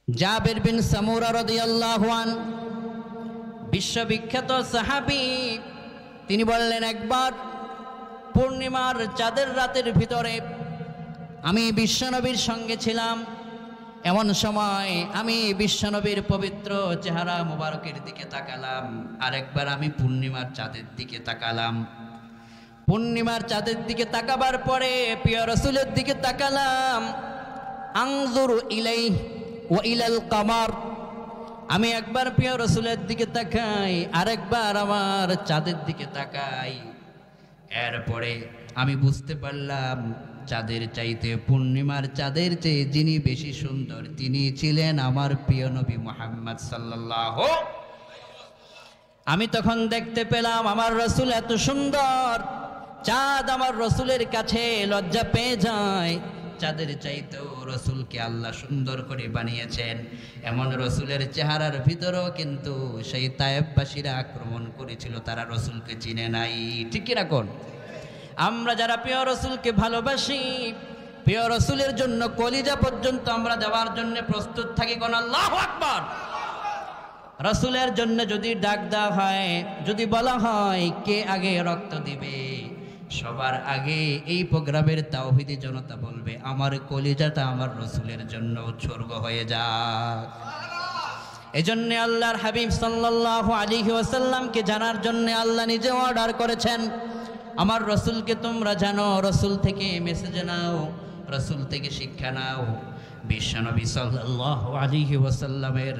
জাবির বিন সামুরা রাদিয়াল্লাহু আনহু বিশ্ববিখ্যাত সাহাবী, তিনি বললেন, একবার পূর্ণিমার চাঁদের রাতের ভিতরে আমি বিশ্বনবীর সঙ্গে ছিলাম। এমন সময় আমি বিশ্বনবীর পবিত্র চেহারা মোবারকের দিকে তাকালাম, আরেকবার আমি পূর্ণিমার চাঁদের দিকে তাকালাম। পূর্ণিমার চাঁদের দিকে তাকাবার পরে প্রিয় রাসূলের দিকে তাকালাম। আনজুরু ইলাইহি ওয়া ইলাল কামার, আমি একবার প্রিয় রাসূলের দিকে তাকাই, আরেকবার আমার চাঁদের দিকে তাকাই। এরপরে আমি বুঝতে পারলাম চাঁদের চাইতে, পূর্ণিমার চাঁদের চেয়ে যিনি বেশি সুন্দর তিনি ছিলেন আমার প্রিয় নবী মুহাম্মদ সাল্লাল্লাহু। আমি তখন দেখতে পেলাম আমার রাসূল এত সুন্দর, চাঁদ আমার রাসূলের কাছে লজ্জা পেয়ে যায়। চাঁদের চাইতেও রাসূলকে আল্লাহ সুন্দর করে বানিয়েছেন। এমন রাসূলের চেহারার ভিতরেও কিন্তু সেই তায়েফবাসীরা আক্রমণ করেছিল, তারা রাসূলকে চিনে নাই। ঠিক কি না কোন? আমরা যারা প্রিয় রাসূলকে ভালোবাসি, প্রিয় রাসূলের জন্য কলিজা পর্যন্ত আমরা দেওয়ার জন্য প্রস্তুত থাকি, কোন আল্লাহু আকবার। রাসূলের জন্য যদি ডাক দেওয়া হয়, যদি বলা হয় কে আগে রক্ত দিবে, সবার আগে এই প্রোগ্রামের তাওহীদি জনতা বলবে আমার কলিজাটা আমার রাসূলের জন্য উৎসর্গ হয়ে যাক। এজন্য আল্লাহর হাবিব সাল্লাল্লাহু আলাইহি ওয়াসাল্লামকে জানার জন্য আল্লাহ নিজে অর্ডার করেছেন, আমার রাসূলকে তোমরা জানো, রাসূল থেকে মেসেজ নাও, রাসূল থেকে শিক্ষা নাও। বিশ্বনবী সাল্লাল্লাহু আলাইহি ওয়াসাল্লামের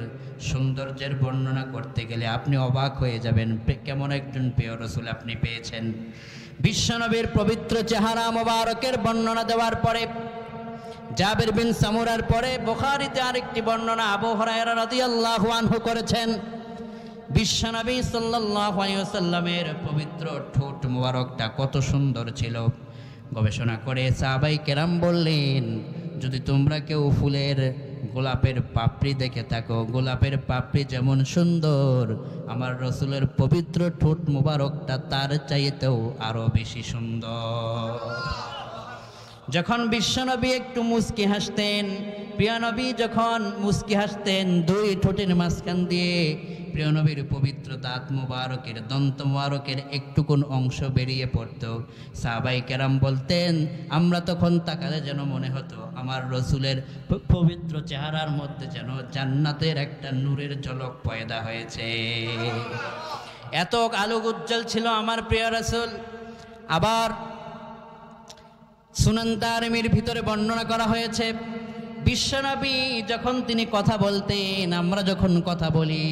সৌন্দর্যের বর্ণনা করতে গেলে আপনি অবাক হয়ে যাবেন, কেমন একজন প্রিয় রাসূল আপনি পেয়েছেন। বিশ্বনবীর পবিত্র চেহারা মোবারকের বর্ণনা দেওয়ার পরে জাবির বিন সামুরার পরে বুখারীতে আরেকটি বর্ণনা আবু হুরায়রা রাদিয়াল্লাহু আনহু করেছেন। বিশ্বনবী সাল্লাল্লাহু আলাইহি ওয়াসাল্লামের পবিত্র ঠোঁট মোবারকটা কত সুন্দর ছিল। গবেষণা করে সাহাবায়ে কেরাম বললেন, যদি তোমরা কেউ ফুলের গোলাপের পাপড়ি দেখে থাকো, গোলাপের পাপড়ি যেমন সুন্দর, আমার রাসূলের পবিত্র ঠোঁট মোবারকটা তার চাইতেও আরো বেশি সুন্দর। যখন বিশ্বনবী একটু মুস্কি হাসতেন, প্রিয় নবী যখন মুস্কি হাসতেন, দুই ঠোঁটের মাঝখান দিয়ে প্রিয় নবীর পবিত্র দাঁত মুবারকের, দন্ত মুবারকের একটুকুন অংশ বেরিয়ে পড়ত। সাহাবায়ে কেরাম বলতেন, আমরা তখন তাকালে যেন মনে হতো আমার রাসূলের পবিত্র চেহারার মধ্যে যেন জান্নাতের একটা নূরের ঝলক পয়দা হয়েছে। এত আলোক উজ্জ্বল ছিল আমার প্রিয় রাসূল। আবার সুনান তারমির ভিতরে বর্ণনা করা হয়েছে, বিশ্বনবী যখন তিনি কথা বলতেন, আমরা যখন কথা বলি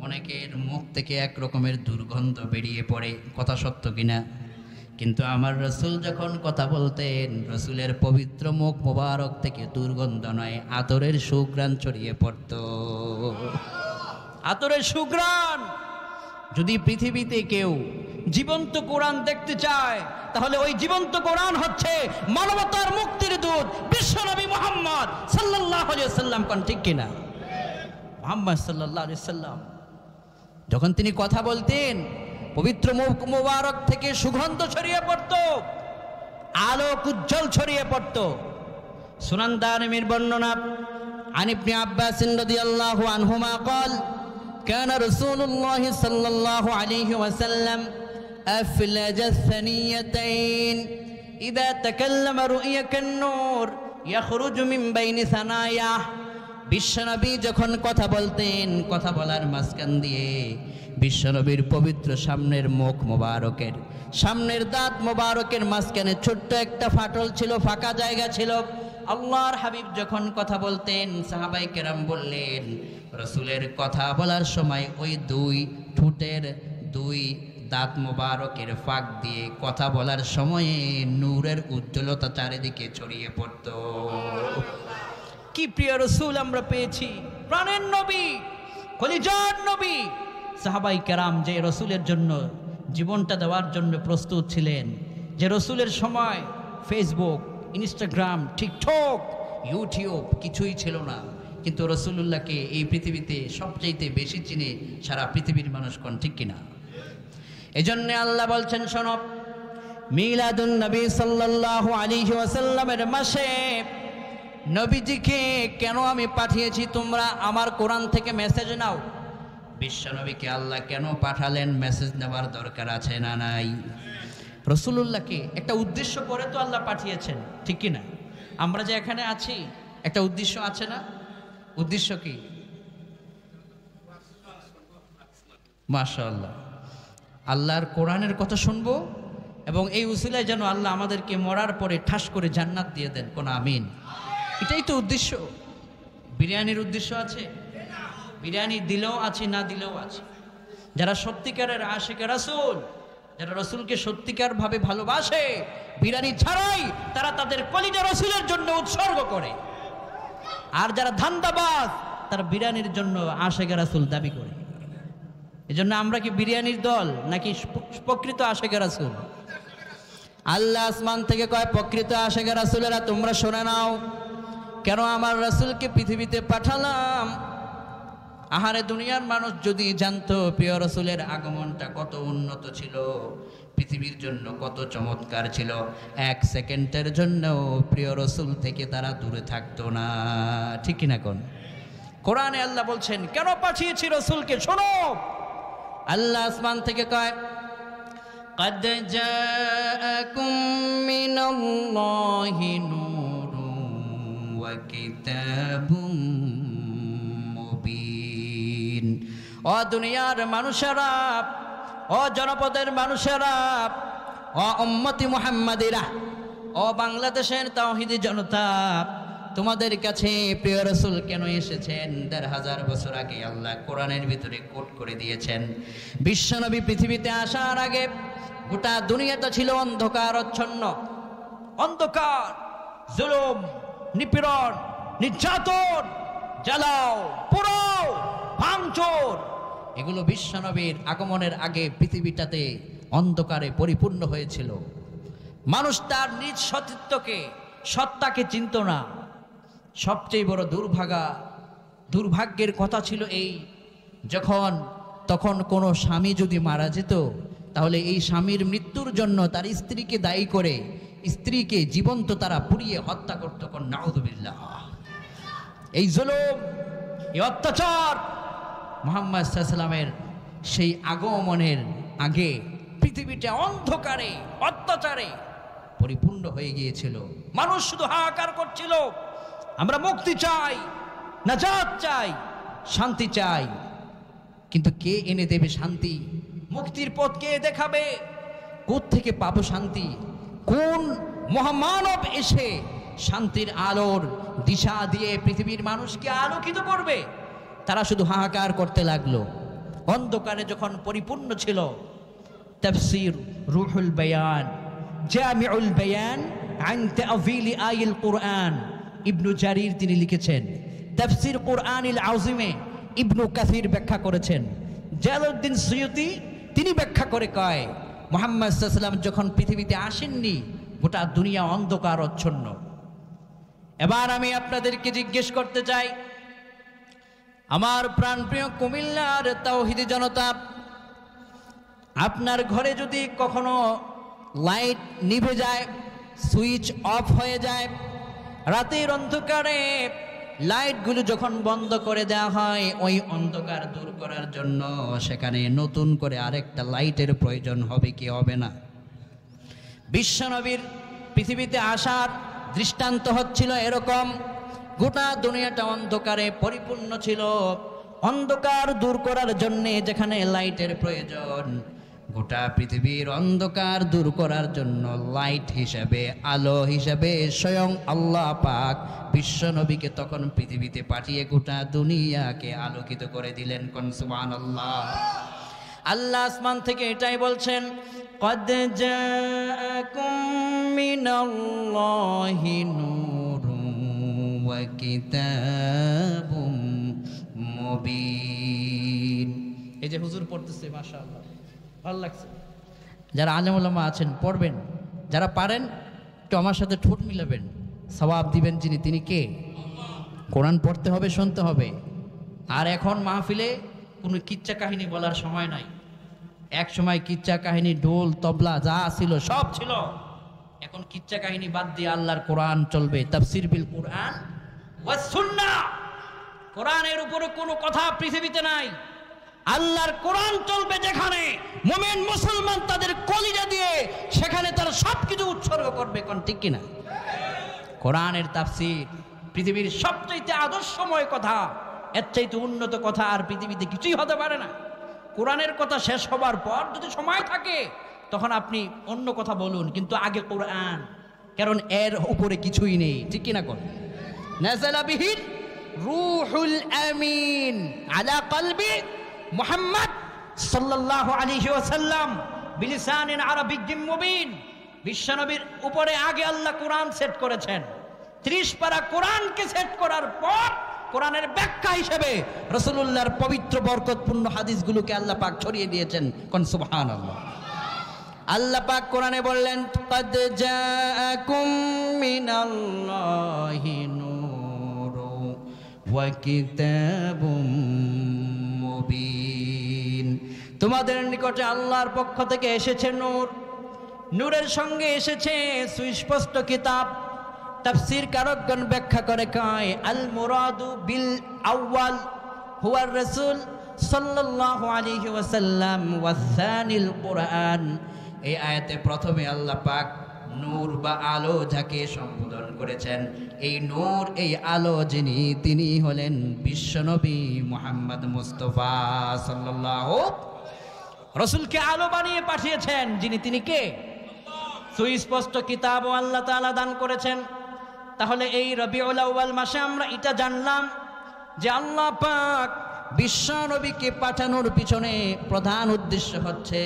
অনেকের মুখ থেকে এক রকমের দুর্গন্ধ বেরিয়ে পড়ে, কথা সত্য কিনা? কিন্তু আমার রাসূল যখন কথা বলতেন, রাসূলের পবিত্র মুখ মোবারক থেকে দুর্গন্ধ নয়, আতরের সুঘ্রাণ ছড়িয়ে পড়ত। আতরের সুঘ্রাণ। যদি পৃথিবীতে কেউ জীবন্ত কোরআন দেখতে চায়, তাহলে ওই জীবন্ত কোরআন হচ্ছে মানবতার মুক্তির দূত বিশ্বনবী মুহাম্মদ সাল্লাল্লাহু আলাইহি ওয়াসাল্লাম। কোন ঠিক কিনা? মুহাম্মদ সাল্লাল্লাহু আলাইহি ওয়াসাল্লাম যখন তিনি কথা বলতেন, পবিত্র মুখ মোবারক থেকে সুগন্ধ ছড়িয়ে পড়ত, আলোক উজ্জ্বল ছড়িয়ে পড়ত। সুনান দারমির বর্ণনা, আন ইবনে আব্বাস রাদিয়াল্লাহু আনহুমা قال كان رسول الله صلى الله عليه وسلم أفلج الثنيتين إذا تكلم رؤيا كالنور يخرج من بين ثناياه। বিশ্বনবী যখন কথা বলতেন, কথা বলার মাঝখান দিয়ে বিশ্বনবীর পবিত্র সামনের মুখ মোবারকের, সামনের দাঁত মোবারকের মাঝখানে ছোট্ট একটা ফাটল ছিল, ফাঁকা জায়গা ছিল। আল্লাহর হাবিব যখন কথা বলতেন, সাহাবায়ে কেরাম বললেন, রাসূলের কথা বলার সময় ওই দুই ঠোঁটের দুই দাঁত মোবারকের ফাঁক দিয়ে কথা বলার সময়ে নূরের উজ্জ্বলতা চারিদিকে ছড়িয়ে পড়ত। কি প্রিয় রাসূল আমরা পেয়েছি, প্রাণের নবী, কলিজার নবী। সাহাবায়ে কেরাম যে রাসূলের জন্য জীবনটা দেওয়ার জন্য প্রস্তুত ছিলেন, যে রাসূলের সময় ফেসবুক, ইনস্টাগ্রাম, টিকটক, ইউটিউব কিছুই ছিল না, কিন্তু রাসূলুল্লাহকে এই পৃথিবীতে সবচাইতে বেশি চিনে সারা পৃথিবীর মানুষ। কোন ঠিক কিনা? এজন্য আল্লাহ বলছেন, শোনো, মিলাদুন নবী সাল্লাল্লাহু আলাইহি ওয়াসাল্লামের মাসে নবীজিকে কেন আমি পাঠিয়েছি, তোমরা আমার কোরআন থেকে মেসেজ নাও। বিশ্বনবীকে আল্লাহ কেন পাঠালেন, মেসেজ নেওয়ার দরকার আছে না নাই? রাসূলুল্লাহকে একটা উদ্দেশ্য করে তো আল্লাহ পাঠিয়েছেন, ঠিক কি না? আমরা যে এখানে আছি একটা উদ্দেশ্য আছে না? উদ্দেশ্য কি? মাশাআল্লাহ, আল্লাহর কোরআনের কথা শুনবো এবং এই উসিলায় যেন আল্লাহ আমাদেরকে মরার পরে ঠাস করে জান্নাত দিয়ে দেন, কোন আমিন। এটাই তো উদ্দেশ্য। বিরিয়ানির উদ্দেশ্য আছে? বিরিয়ানি দিলেও আছে, না দিলেও আছে। যারা সত্যিকারের আশিকে রাসূল, যারা রাসূলকে সত্যিকার ভাবে ভালোবাসে, বিরিয়ানি ছাড়াই তারা তাদের কলিজা রাসূলের জন্য উৎসর্গ করে। আর যারা ধান্দাবাজ তারা বিরিয়ানির জন্য আশিকে রাসূল দাবি করে। এজন্য আমরা কি বিরিয়ানির দল নাকি প্রকৃত আশিকে রাসূল? আল্লাহ আসমান থেকে কয়, প্রকৃত আশিকে রাসূলেরা তোমরা শুনে নাও, কেন আমার রাসূলকে পৃথিবীতে পাঠালাম। আহারে দুনিয়ার মানুষ যদি জানতো প্রিয় রাসূলের আগমনটা কত উন্নত ছিল, পৃথিবীর জন্য কত চমৎকার ছিল, এক সেকেন্ডের জন্য প্রিয় রাসূল থেকে তারা দূরে থাকতো না, ঠিক কিনা কোন? কোরআনে আল্লাহ বলছেন কেন পাঠিয়েছি রাসূলকে, শোনো। আল্লাহ আসমান থেকে কয়, قد جاءكم من الله نور وكتاب مبين। ও দুনিয়ার মানুষেরা, ও জনপদের মানুষেরা, ও উম্মতি মুহাম্মাদিরা, ও বাংলাদেশের তাওহীদি জনতা, তোমাদের কাছে প্রিয় রাসূল কেন এসেছেন? ১৫০০ বছর আগে আল্লাহ কোরআনের ভিতরে কোট করে দিয়েছেন। বিশ্বনবী পৃথিবীতে আসার আগে গোটা দুনিয়াটা ছিল অন্ধকারাচ্ছন্ন। অন্ধকার, জুলুম, নিপীড়ন, নির্যাতন, জ্বালাও পোড়াও, ভাঙচুর, এগুলো বিশ্বনবীর আগমনের আগে পৃথিবীটাতে অন্ধকারে পরিপূর্ণ হয়েছিল। মানুষ তার নিজ সতীত্বকে, সত্তাকে চিনত না। সবচেয়ে বড় দুর্ভাগ্যের কথা ছিল এই, তখন কোনো স্বামী যদি মারা যেত, তাহলে এই স্বামীর মৃত্যুর জন্য তার স্ত্রীকে দায়ী করে স্ত্রীকে জীবন্ত তারা পুড়িয়ে হত্যা করত। নাউযুবিল্লাহ। এই জুলুম, এই অত্যাচার মুহাম্মদ সাল্লাল্লাহু আলাইহি ওয়াসাল্লামের সেই আগমনের আগে পৃথিবীটা অন্ধকারে, অত্যাচারে পরিপূর্ণ হয়ে গিয়েছিল। মানুষ শুধু হাহাকার করছিল, আমরা মুক্তি চাই, নাজাত চাই, শান্তি চাই। কিন্তু কে এনে দেবে শান্তি? মুক্তির পথ কে দেখাবে? কোত্থেকে পাবো শান্তি? কোন মহামানব এসে শান্তির আলোর দিশা দিয়ে পৃথিবীর মানুষকে আলোকিত করবে? তারা শুধু হাহাকার করতে লাগলো। অন্ধকারে যখন পরিপূর্ণ ছিল, তাফসীর রুহুল বায়ান, জামিউল বায়ান আন তা'ভিল আয়াল কুরআন, ইবনু জারির তিনি লিখেছেন। তাফসীর কুরআনিল আযিমে ইবনু কাসির ব্যাখ্যা করেছেন। জালালউদ্দিন সুয়ুতি তিনি ব্যাখ্যা করে কয়, মুহাম্মদ সাল্লাল্লাহু আলাইহি ওয়াসাল্লাম যখন পৃথিবীতে আসেননি, গোটা দুনিয়া অন্ধকারাচ্ছন্ন। এবার আমি আপনাদেরকে জিজ্ঞেস করতে চাই, আমার প্রাণপ্রিয় কুমিল্লার তাওহীদি জনতা, আপনার ঘরে যদি কখনো লাইট নিভে যায়, সুইচ অফ হয়ে যায়, রাতের অন্ধকারে লাইটগুলো যখন বন্ধ করে দেওয়া হয়, ওই অন্ধকার দূর করার জন্য সেখানে নতুন করে আরেকটা লাইটের প্রয়োজন হবে কি হবে না? বিশ্বনবীর পৃথিবীতে আসার দৃষ্টান্ত হচ্ছিল এরকম। গোটা দুনিয়াটা অন্ধকারে পরিপূর্ণ ছিল। অন্ধকার দূর করার জন্য যেখানে লাইটের প্রয়োজন, গোটা পৃথিবীর অন্ধকার দূর করার জন্য লাইট হিসেবে, আলো হিসেবে স্বয়ং আল্লাহ পাক বিশ্বনবীকে তখন পৃথিবীতে পাঠিয়ে গোটা দুনিয়াকে আলোকিত করে দিলেন। কোন সুবহানাল্লাহ। আল্লাহ আসমান থেকে এটাই বলছেন, قد جاءكم من الله نور وكتاب مبين। এই যে হুজুর পড়তেছে, মাশাআল্লাহ, ভালো লাগছে। যারা আলেম ওলামা আছেন পড়বেন, যারা পারেন একটু আমার সাথে ঠোঁট মিলাবেন, সওয়াব দিবেন যিনি, তিনি কে? কোরআন পড়তে হবে, শুনতে হবে। আর এখন মাহফিলে কোনো কিচ্ছা কাহিনী বলার সময় নাই। এক সময় কিচ্ছা কাহিনী, ঢোল তবলা যা ছিল সব ছিল। এখন কিচ্ছা কাহিনী বাদ দিয়ে আল্লাহর কোরআন চলবে। তাফসীর বিল কোরআন ওয়াস সুন্নাহ। কোরআনের উপরে কোনো কথা পৃথিবীতে নাই। আল্লাহর কোরআন চলবে যেখানে, মুমিন মুসলমান তাদের কলিজা দিয়ে সেখানে তারা সবকিছু উৎসর্গ করবে। কোন ঠিক কিনা? কোরআনের তাফসীর পৃথিবীর সবচাইতে আদর্শময় কথা, এর চাইতে উন্নত কথা আর পৃথিবীতে কিছুই হতে পারে না। কোরআনের কথা শেষ হবার পর যদি সময় থাকে তখন আপনি অন্য কথা বলুন, কিন্তু আগে কোরআন, কারণ এর উপরে কিছুই নেই। ঠিক কিনা? কোন নাযালা বিহির রূহুল আমিন আলা কলবি মুহাম্মদ সাল্লাল্লাহু আলাইহি ওয়াসাল্লাম বিলিসানিন আরাবিয়্যিন মুবিন। বিশ্বনবীর উপরে আগে আল্লাহ কোরআন সেট করেছেন। 30 পারা কোরআনকে সেট করার পর কোরআনের ব্যাখ্যা হিসেবে রাসূলুল্লাহর পবিত্র বরকতপূর্ণ হাদিসগুলোকে আল্লাহ পাক ছড়িয়ে দিয়েছেন। কোন সুবহানাল্লাহ। আল্লাহ পাক কোরআনে বললেন, ক্বাদ জাআকুম মিনাল্লাহি নূরু ওয়া কিতাবুম মুবিন। তোমাদের নিকটে আল্লাহর পক্ষ থেকে এসেছে নূর, নূরের সঙ্গে এসেছে সুস্পষ্ট কিতাব। তাফসীর কারকগণ ব্যাখ্যা করে কয়, আল মুরাদু বিল আউয়াল হুয়ার রাসূল সাল্লাল্লাহু আলাইহি ওয়াসাল্লাম ওয়া সানিল কুরআন। এই আয়াতে প্রথমে আল্লাহ পাক নূর বা আলো যাকে সম্বোধন করেছেন, এই নূর, এই আলো যিনি, তিনি হলেন বিশ্বনবী মুহাম্মদ মুস্তাফা সাল্লাল্লাহু। রাসূলকে আলো বানিয়ে পাঠিয়েছেন যিনি, তিনি কে? সুস্পষ্ট কিতাবও আল্লাহ তাআলা দান করেছেন। তাহলে এই রবিউল আউয়াল মাসে আমরা এটা জানলাম যে আল্লাহ পাক বিশ্বনবীকে পাঠানোর পিছনে প্রধান উদ্দেশ্য হচ্ছে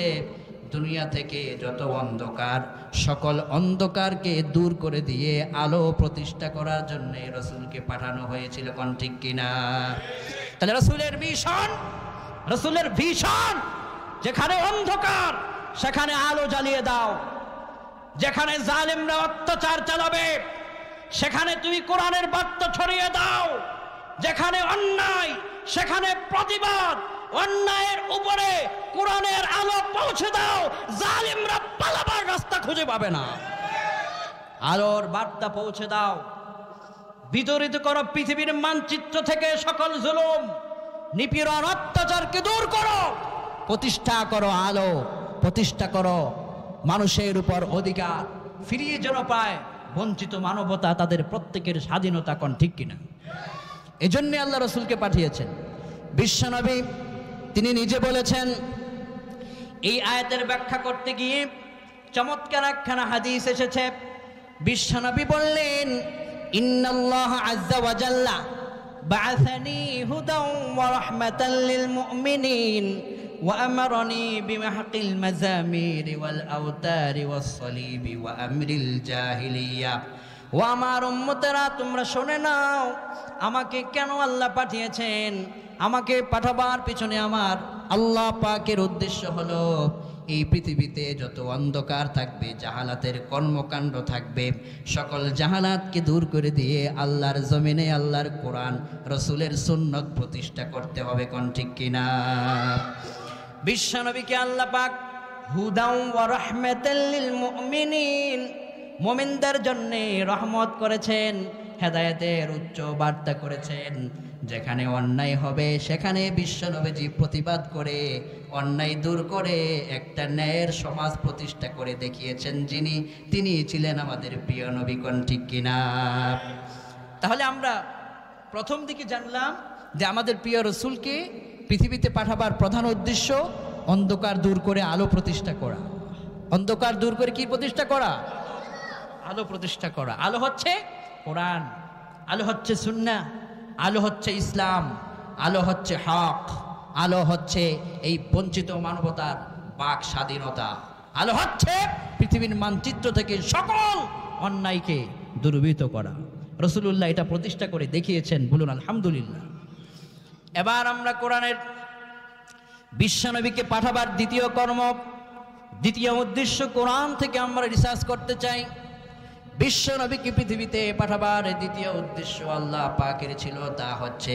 দুনিয়া থেকে যত অন্ধকার, সকল অন্ধকারকে দূর করে দিয়ে আলো প্রতিষ্ঠা করার জন্য রাসূলকে পাঠানো হয়েছিল। কোন ঠিক কিনা? তাহলে রাসূলের ভীষণ যেখানে অন্ধকার সেখানে আলো জ্বালিয়ে দাও। যেখানে জালেমরা অত্যাচার চালাবে সেখানে তুমি কোরআনের বার্তা ছড়িয়ে দাও। যেখানে অন্যায় সেখানে প্রতিবাদ, অন্যায়ের উপরে কোরআনের আলো পৌঁছে দাও। জালেমরা পালাবার রাস্তা খুঁজে পাবে না। আলোর বার্তা পৌঁছে দাও। বিতরিত করো পৃথিবীর মানচিত্র থেকে সকল জুলুম, নিপীড়ন, অত্যাচারকে দূর করো। প্রতিষ্ঠা করো আলো, প্রতিষ্ঠা করো মানুষের উপর অধিকার ফিরিয়ে যেন পায় বঞ্চিত মানবতা, তাদের প্রত্যেকের স্বাধীনতা। কোন ঠিক কিনা? এজন্য আল্লাহ রাসূলকে পাঠিয়েছেন। বিশ্বনবী তিনি নিজে বলেছেন, এই আয়াতের ব্যাখ্যা করতে গিয়ে চমৎকার একখানা হাদিস এসেছে। বিশ্বনবী বললেন, ইন্নাল্লাহ আযজা ওয়া জাল্লা বা'আসানি হুদাও ওয়া রাহমাতাল লিল মুমিনিন ওয়া আমারানি বিমাহকিল মাযামির ওয়াল আওতারি ওয়াস সালিবি ওয়া আমরিল জাহিলিয়া। ও আমার উম্মতেরা, তোমরা শুনে নাও আমাকে কেন আল্লাহ পাঠিয়েছেন। আমাকে পাঠাবার পিছনে আমার আল্লাহ পাকের উদ্দেশ্য হলো এই পৃথিবীতে যত অন্ধকার থাকবে, জাহালাতের কর্মকাণ্ড থাকবে, সকল জাহালাতকে দূর করে দিয়ে আল্লাহর জমিনে আল্লাহর কোরআন, রসুলের সুন্নত প্রতিষ্ঠা করতে হবে। কোন ঠিক কিনা? বিশ্বনবীকে আল্লাহ পাক হুদাও ওয়া রাহমাতাল লিল মুমিনিন, মুমিনদের জন্য রহমত করেছেন, হেদায়েতের উচ্চ বার্তা করেছেন। যেখানে অন্যায় হবে সেখানে বিশ্বনবীজি প্রতিবাদ করে, অন্যায় দূর করে একটা ন্যায়ের সমাজ প্রতিষ্ঠা করে দেখিয়েছেন যিনি, তিনি ছিলেন আমাদের প্রিয় নবী। কোন ঠিক কিনা? তাহলে আমরা প্রথম দিকে জানলাম যে আমাদের প্রিয় রসুলকে পৃথিবীতে পাঠাবার প্রধান উদ্দেশ্য অন্ধকার দূর করে আলো প্রতিষ্ঠা করা। অন্ধকার দূর করে কি প্রতিষ্ঠা করা? আলো প্রতিষ্ঠা করা। আলো হচ্ছে কোরআন, আলো হচ্ছে সুন্নাহ, আলো হচ্ছে ইসলাম, আলো হচ্ছে হক, আলো হচ্ছে এই বঞ্চিত মানবতার বাক স্বাধীনতা, আলো হচ্ছে পৃথিবীর মানচিত্র থেকে সকল অন্যায়কে দূরীভূত করা। রাসূলুল্লাহ এটা প্রতিষ্ঠা করে দেখিয়েছেন। বলুন আলহামদুলিল্লাহ। এবার আমরা কোরআনের বিশ্বনবীকে পাঠাবার দ্বিতীয় কর্ম, দ্বিতীয় উদ্দেশ্য কোরআন থেকে আমরা রিসার্চ করতে চাই। বিশ্বনবীকে পৃথিবীতে পাঠাবার দ্বিতীয় উদ্দেশ্য আল্লাহ পাকের ছিল, তা হচ্ছে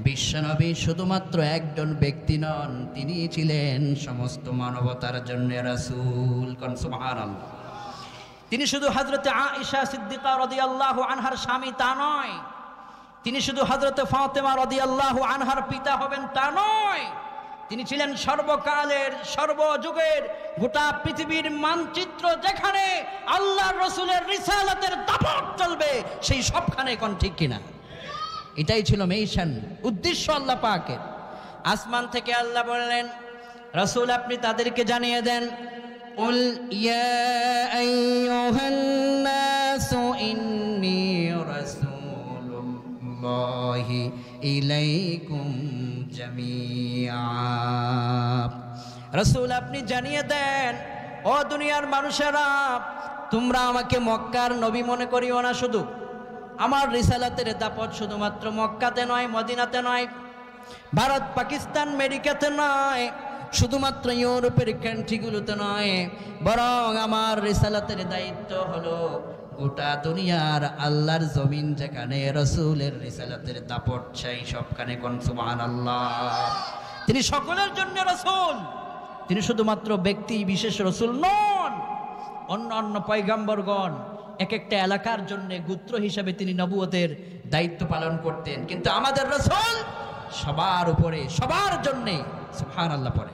বিশ্বনবী শুধুমাত্র একজন ব্যক্তি নন, তিনি ছিলেন সমস্ত মানবতার জন্য রাসূল। কোন সুবহানাল্লাহ। তিনি শুধু হযরত আয়েশা সিদ্দিকা রাদিয়াল্লাহু আনহার স্বামী তা নয়, তিনি শুধু হযরতে ফাতেমা রাদিয়াল্লাহু আনহার পিতা হবেন তা নয়, তিনি ছিলেন সর্বকালের সর্বযুগের গোটা পৃথিবীর মানচিত্র যেখানে আল্লাহর রাসূলের রিসালাতের দাপট চলবে সেই সবখানে কোন ঠিক কিনা। এটাই ছিল মিশন, উদ্দেশ্য আল্লাহ পাকের। আসমান থেকে আল্লাহ বললেন, রাসূল আপনি তাদেরকে জানিয়ে দেন, উল ইয়া আইয়ুহান নাসু ইন্নী রাসূলুল্লাহি ইলাইকুম জামিআ। রাসূল আপনি জানিয়ে দেন, ও দুনিয়ার মানুষেরা, তোমরা আমাকে মক্কার নবী মনে করিও না। শুধু আমার রিসালাতের দাপট শুধুমাত্র মক্কাতে নয়, মদিনাতে নয়, ভারত পাকিস্তান আমেরিকাতে নয়, শুধুমাত্র ইউরোপের কান্ট্রিগুলোতে নয়, বরং আমার রিসালাতের দায়িত্ব হলো গোটা দুনিয়ার আল্লাহর জমিন যেখানে রাসূলের রিসালাতের দাপট চাই সবখানে কোন সুবহানাল্লাহ। তিনি সকলের জন্য রাসূল, তিনি শুধুমাত্র ব্যক্তি বিশেষ রাসূল নন। অন্য অন্য পয়গম্বরগণ এক একটা এলাকার জন্য গোত্র হিসাবে তিনি নবুয়তের দায়িত্ব পালন করতেন, কিন্তু আমাদের রাসূল সবার উপরে, সবার জন্য সুবহানাল্লাহ পড়ে।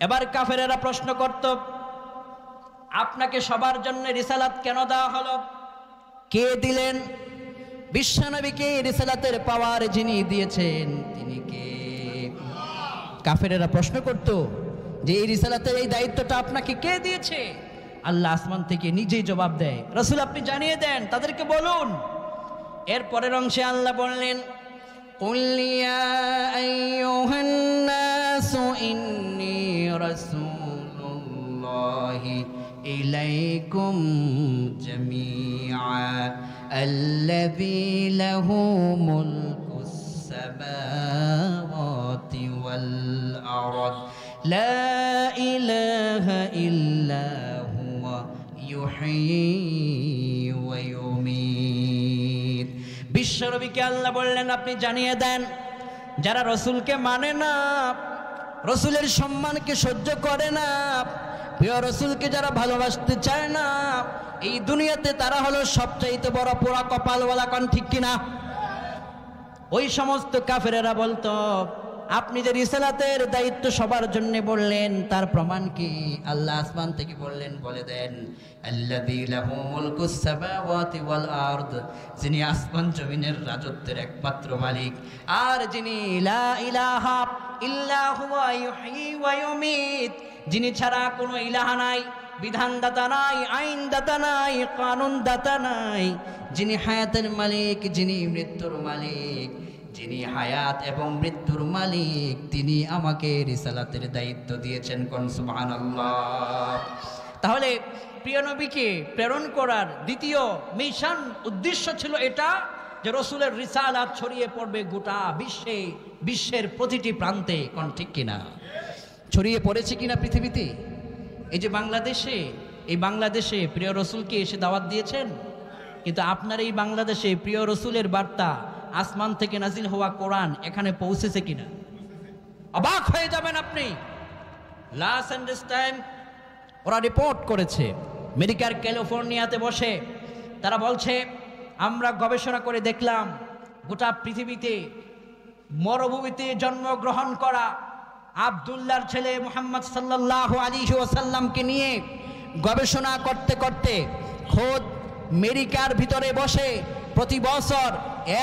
এবার কাফেরেরা প্রশ্ন করত, আপনাকে সবার জন্য রিসালাত কেন দেওয়া হলো? কে দিলেন? বিশ্বনবীকে রিসালাতের পাওয়ার যিনি দিয়েছেন তিনি কে? কাফেরেরা প্রশ্ন করত যে এই রিসালাতের এই দায়িত্বটা আপনাকে কে দিয়েছে? আল্লাহ আসমান থেকে নিজেই জবাব দেয়, রাসূল আপনি জানিয়ে দেন, তাদেরকে বলুন। এর পরের অংশে আল্লাহ বললেন, কুল ইয়া আইয়ুহান নাসু ইন্নী রাসূলুল্লাহি ইলাইকুম জামিআ আল্লাযী লাহু মুলকুস সামাওয়াতি ওয়াল আরদ লা ইলাহা ইল্লা হুয়া ইউহয়ী ওয়া ইউমীত। বিশ্বনবীকে আল্লাহ বললেন, আপনি জানিয়ে দেন, যারা রাসূলকে মানে না, রাসূলের সম্মানকে সহ্য করে না, প্রিয় রাসূলকে যারা ভালোবাসতে চায় না, এই দুনিয়াতে তারা হলো সবচাইতে বড় পোড়া কপালওয়ালা, কোন ঠিক কিনা? ওই সমস্ত কাফেরেরা বলতো, আপনি যে রিসালাতের দায়িত্ব সবার জন্য বললেন তার প্রমাণ কি? আল্লাহ আসমান থেকে বললেন, বলে দেন, আল্লাযী লাহু মুলকুস সামাওয়াতি ওয়াল আরদ, যিনি আসমান জমিনের রাজত্বের একমাত্র মালিক, আর যিনি লা ইলাহা ইল্লা হুয়া ইউহয়ী ওয়া ইউমীত, যিনি ছাড়া কোনো ইলাহা নাই, বিধানদাতা নাই, আইনদাতা নাই, কানুনদাতা নাই, যিনি হায়াতের মালিক, যিনি মৃত্যুর মালিক, যিনি হায়াত এবং মৃত্যুর মালিক, তিনি আমাকে রিসালাতের দায়িত্ব দিয়েছেন, কোন সুবহানাল্লাহ। তাহলে প্রিয় নবীকে প্রেরণ করার দ্বিতীয় মিশন, উদ্দেশ্য ছিল এটা যে রাসূলের রিসালাত ছড়িয়ে পড়বে গোটা বিশ্বে, বিশ্বের প্রতিটি প্রান্তে, কোন ঠিক কিনা? ছড়িয়ে পড়েছে কিনা পৃথিবীতে? এই যে বাংলাদেশে, এই বাংলাদেশে প্রিয় রাসূলকে এসে দাওয়াত দিয়েছেন, কিন্তু আপনার এই বাংলাদেশে প্রিয় রাসূলের বার্তা, আসমান থেকে নাজিল হওয়া কোরআন এখানে পৌঁছেছে কিনা? অবাক হয়ে যাবেন আপনি। লাস্ট সানডেস টাইম ওরা রিপোর্ট করেছে, আমেরিকার ক্যালিফোর্নিয়াতে বসে তারা বলছে, আমরা গবেষণা করে দেখলাম গোটা পৃথিবীতে মরুভূমিতে জন্মগ্রহণ করা আব্দুল্লাহর ছেলে মুহাম্মদ সাল্লাল্লাহু আলাইহি ওয়াসাল্লামকে নিয়ে গবেষণা করতে করতে খোদ আমেরিকার ভিতরে বসে প্রতি বছর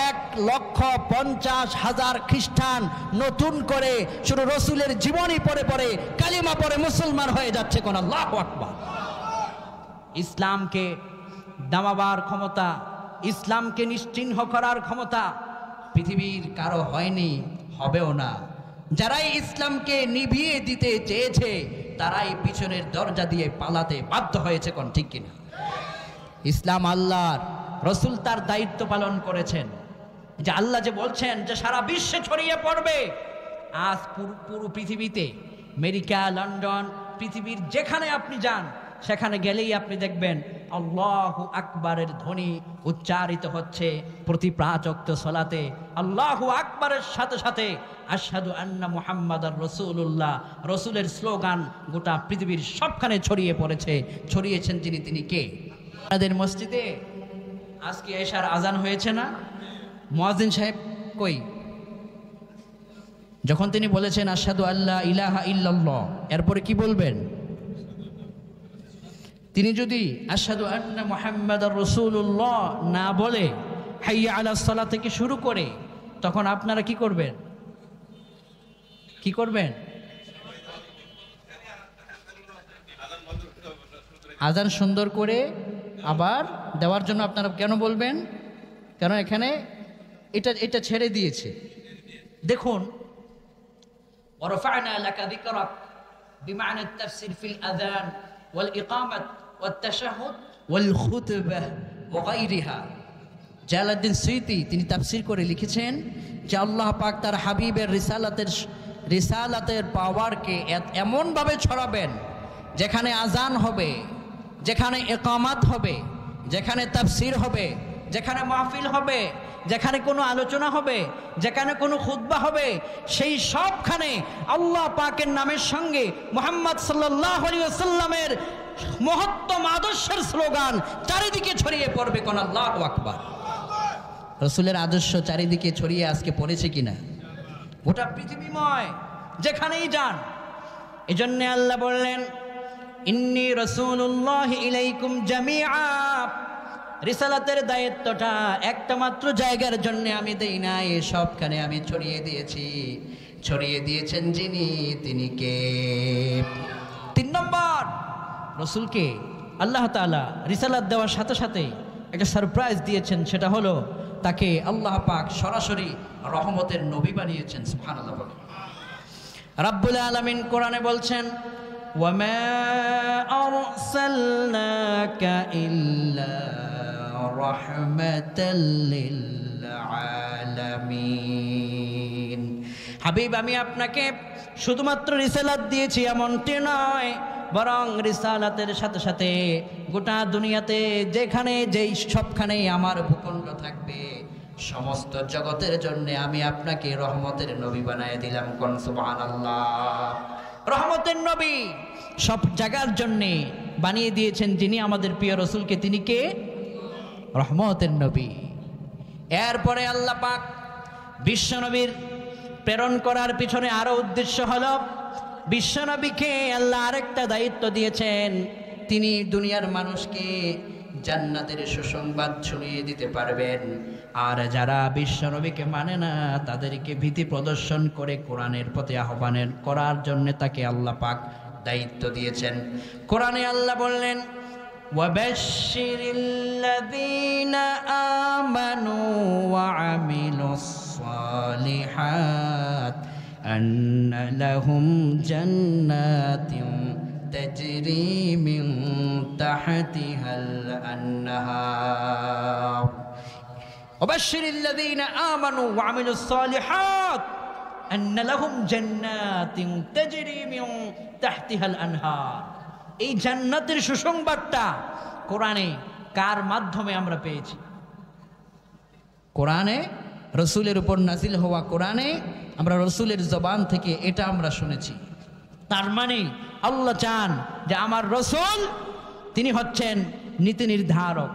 1,50,000 খ্রিস্টান নতুন করে শুধু রাসূলের জীবনী পড়ে পড়ে কালিমা পড়ে মুসলমান হয়ে যাচ্ছে, কোন আল্লাহু আকবার। ইসলামকে দামাবার ক্ষমতা, ইসলামকে নিশ্চিহ্ন করার ক্ষমতা পৃথিবীর কারো হয়নি, হবেও না। যারাই ইসলামকে নিভিয়ে দিতে চেয়েছে তারাই পিছনের দরজা দিয়ে পালাতে বাধ্য হয়েছে, কোন ঠিক কিনা? ইসলাম আল্লাহর, রাসূল তার দায়িত্ব পালন করেছেন, যে আল্লাহ যে বলছেন যে সারা বিশ্বে ছড়িয়ে পড়বে। আজ পুরো পৃথিবীতে, আমেরিকা, লন্ডন, পৃথিবীর যেখানে আপনি যান সেখানে গেলেই আপনি দেখবেন আল্লাহু আকবারের ধ্বনি উচ্চারিত হচ্ছে প্রতি 5 ওয়াক্ত সালাতে। আল্লাহু আকবারের সাথে সাথে আশহাদু আন্না মুহাম্মাদার রাসূলুল্লাহ, রাসূলের স্লোগান গোটা পৃথিবীর সবখানে ছড়িয়ে পড়েছে। ছড়িয়েছেন যিনি, তিনি কে? আমাদের মসজিদে আজকে এশার আজান হয়েছে না? মুয়াজ্জিন সাহেব কই? যখন তিনি বলেছেন আশহাদু আল্লা ইলাহা ইল্লাল্লাহ, এরপরে কি বলবেন? তিনি যদি আশহাদু আন্না মুহাম্মাদার রাসূলুল্লাহ না বলে হাইয়া আলাস সালাহ থেকে শুরু করে, তখন আপনারা কি করবেন? কি করবেন? আজান সুন্দর করে আবার দেওয়ার জন্য আপনারা কেন বলবেন? কারণ এখানে এটা ছেড়ে দিয়েছে। দেখুন, ওয়ারফা'না লাকা যিকরাক বিমা'না আত-তাফসীর ফিল আযান ওয়াল ইকামাত ওয়াত তাশাহুদ ওয়াল খুতবাহ ওয়া গায়রিহা। জালালউদ্দিন সুয়ুতী তিনি তাফসীর করে লিখেছেন যে আল্লাহ পাক তার হাবিবের রিসালাতের পাওয়ারকে এমনভাবে ছড়াবেন, যেখানে আজান হবে, যেখানে ইকামাত হবে, যেখানে তাফসীর হবে, যেখানে মাহফিল হবে, যেখানে কোনো আলোচনা হবে, যেখানে কোনো খুতবা হবে, সেই সবখানে আল্লাহ পাকের নামের সঙ্গে মুহাম্মদ সাল্লাল্লাহু আলাইহি ওয়াসাল্লামের মহত্তম আদর্শের স্লোগান চারিদিকে ছড়িয়ে পড়বে। কোন আল্লাহু আকবার। রাসূলের আদর্শ চারিদিকে ছড়িয়ে আজকে পড়েছে কিনা? গোটা পৃথিবীময় যেখানেই যান। এজন্য আল্লাহ বললেন, ইন্নী রাসূলুল্লাহি ইলাইকুম জামিআ। রিসালাতের দায়িত্বটা একটা মাত্র জায়গার জন্য আমি দেই নাই, সবখানে আমি ছড়িয়ে দিয়েছি। ছড়িয়ে দিয়েছেন যিনি, তিনি কে? 3 নম্বর, রাসূলকে আল্লাহ তাআলা রিসালাত দেওয়ার সাথে সাথে একটা সারপ্রাইজ দিয়েছেন, সেটা হলো তাকে আল্লাহ পাক সরাসরি রহমতের নবী বানিয়েছেন। সুবহানাল্লাহ। রাব্বুল আলামিন কোরআনে বলছেন, ওয়ামা আরসালনাকা ইল্লা রাহমাতাল লিল আলামিন। হাবিব, আমি আপনাকে শুধুমাত্র রিসালাত দিয়েছি এমনটি নয়, বরং রিসালাতের সাথে সাথে গোটা দুনিয়াতে যেখানে যেই সবখানেই আমার ভূখণ্ড থাকবে, সমস্ত জগতের জন্য আমি আপনাকে রহমতের নবী বানায় দিলাম। কোন সুবহানাল্লাহ। রহমতের নবী সব জায়গার জন্য বানিয়ে দিয়েছেন যিনি, আমাদের প্রিয় রাসূলকে। তিনি কে? রহমতের নবী। এরপরে আল্লাহ পাক বিশ্বনবীর প্রেরণ করার পিছনে আরো উদ্দেশ্য হলো, বিশ্বনবীকে আল্লাহ আরেকটা দায়িত্ব দিয়েছেন। তিনি দুনিয়ার মানুষকে জান্নাতের সুসংবাদ শুনিয়ে দিতে পারবেন, আর যারা বিশ্বনবীকে মানে না তাদেরকে ভীতি প্রদর্শন করে কোরআনের প্রতি আহ্বানের করার জন্য তাকে আল্লাহ পাক দায়িত্ব দিয়েছেন। কোরআনে আল্লাহ বললেন, ওয়াবাশশিরিল্লাযীনা আমানু ওয়া আমিলুস সালিহাত আন্না লাহুম জান্নাতিন তাজরি মিন তাহতিহাল আনহার। ওয়াবাশশিরিল্লাযীনা আমানু ওয়া আমিলুস সালিহাত আন্না লাহুম জান্নাতিন তাজরি মিন তাহতিহাল আনহার। এই জান্নাতের সুসংবাদটা কোরআনে কার মাধ্যমে আমরা পেয়েছি? কোরআনে, রাসূলের উপর নাজিল হওয়া কোরআনে আমরা রাসূলের জবান থেকে এটা আমরা শুনেছি। তার মানে আল্লাহ চান যে আমার রাসূল তিনি হচ্ছেন নীতি নির্ধারক।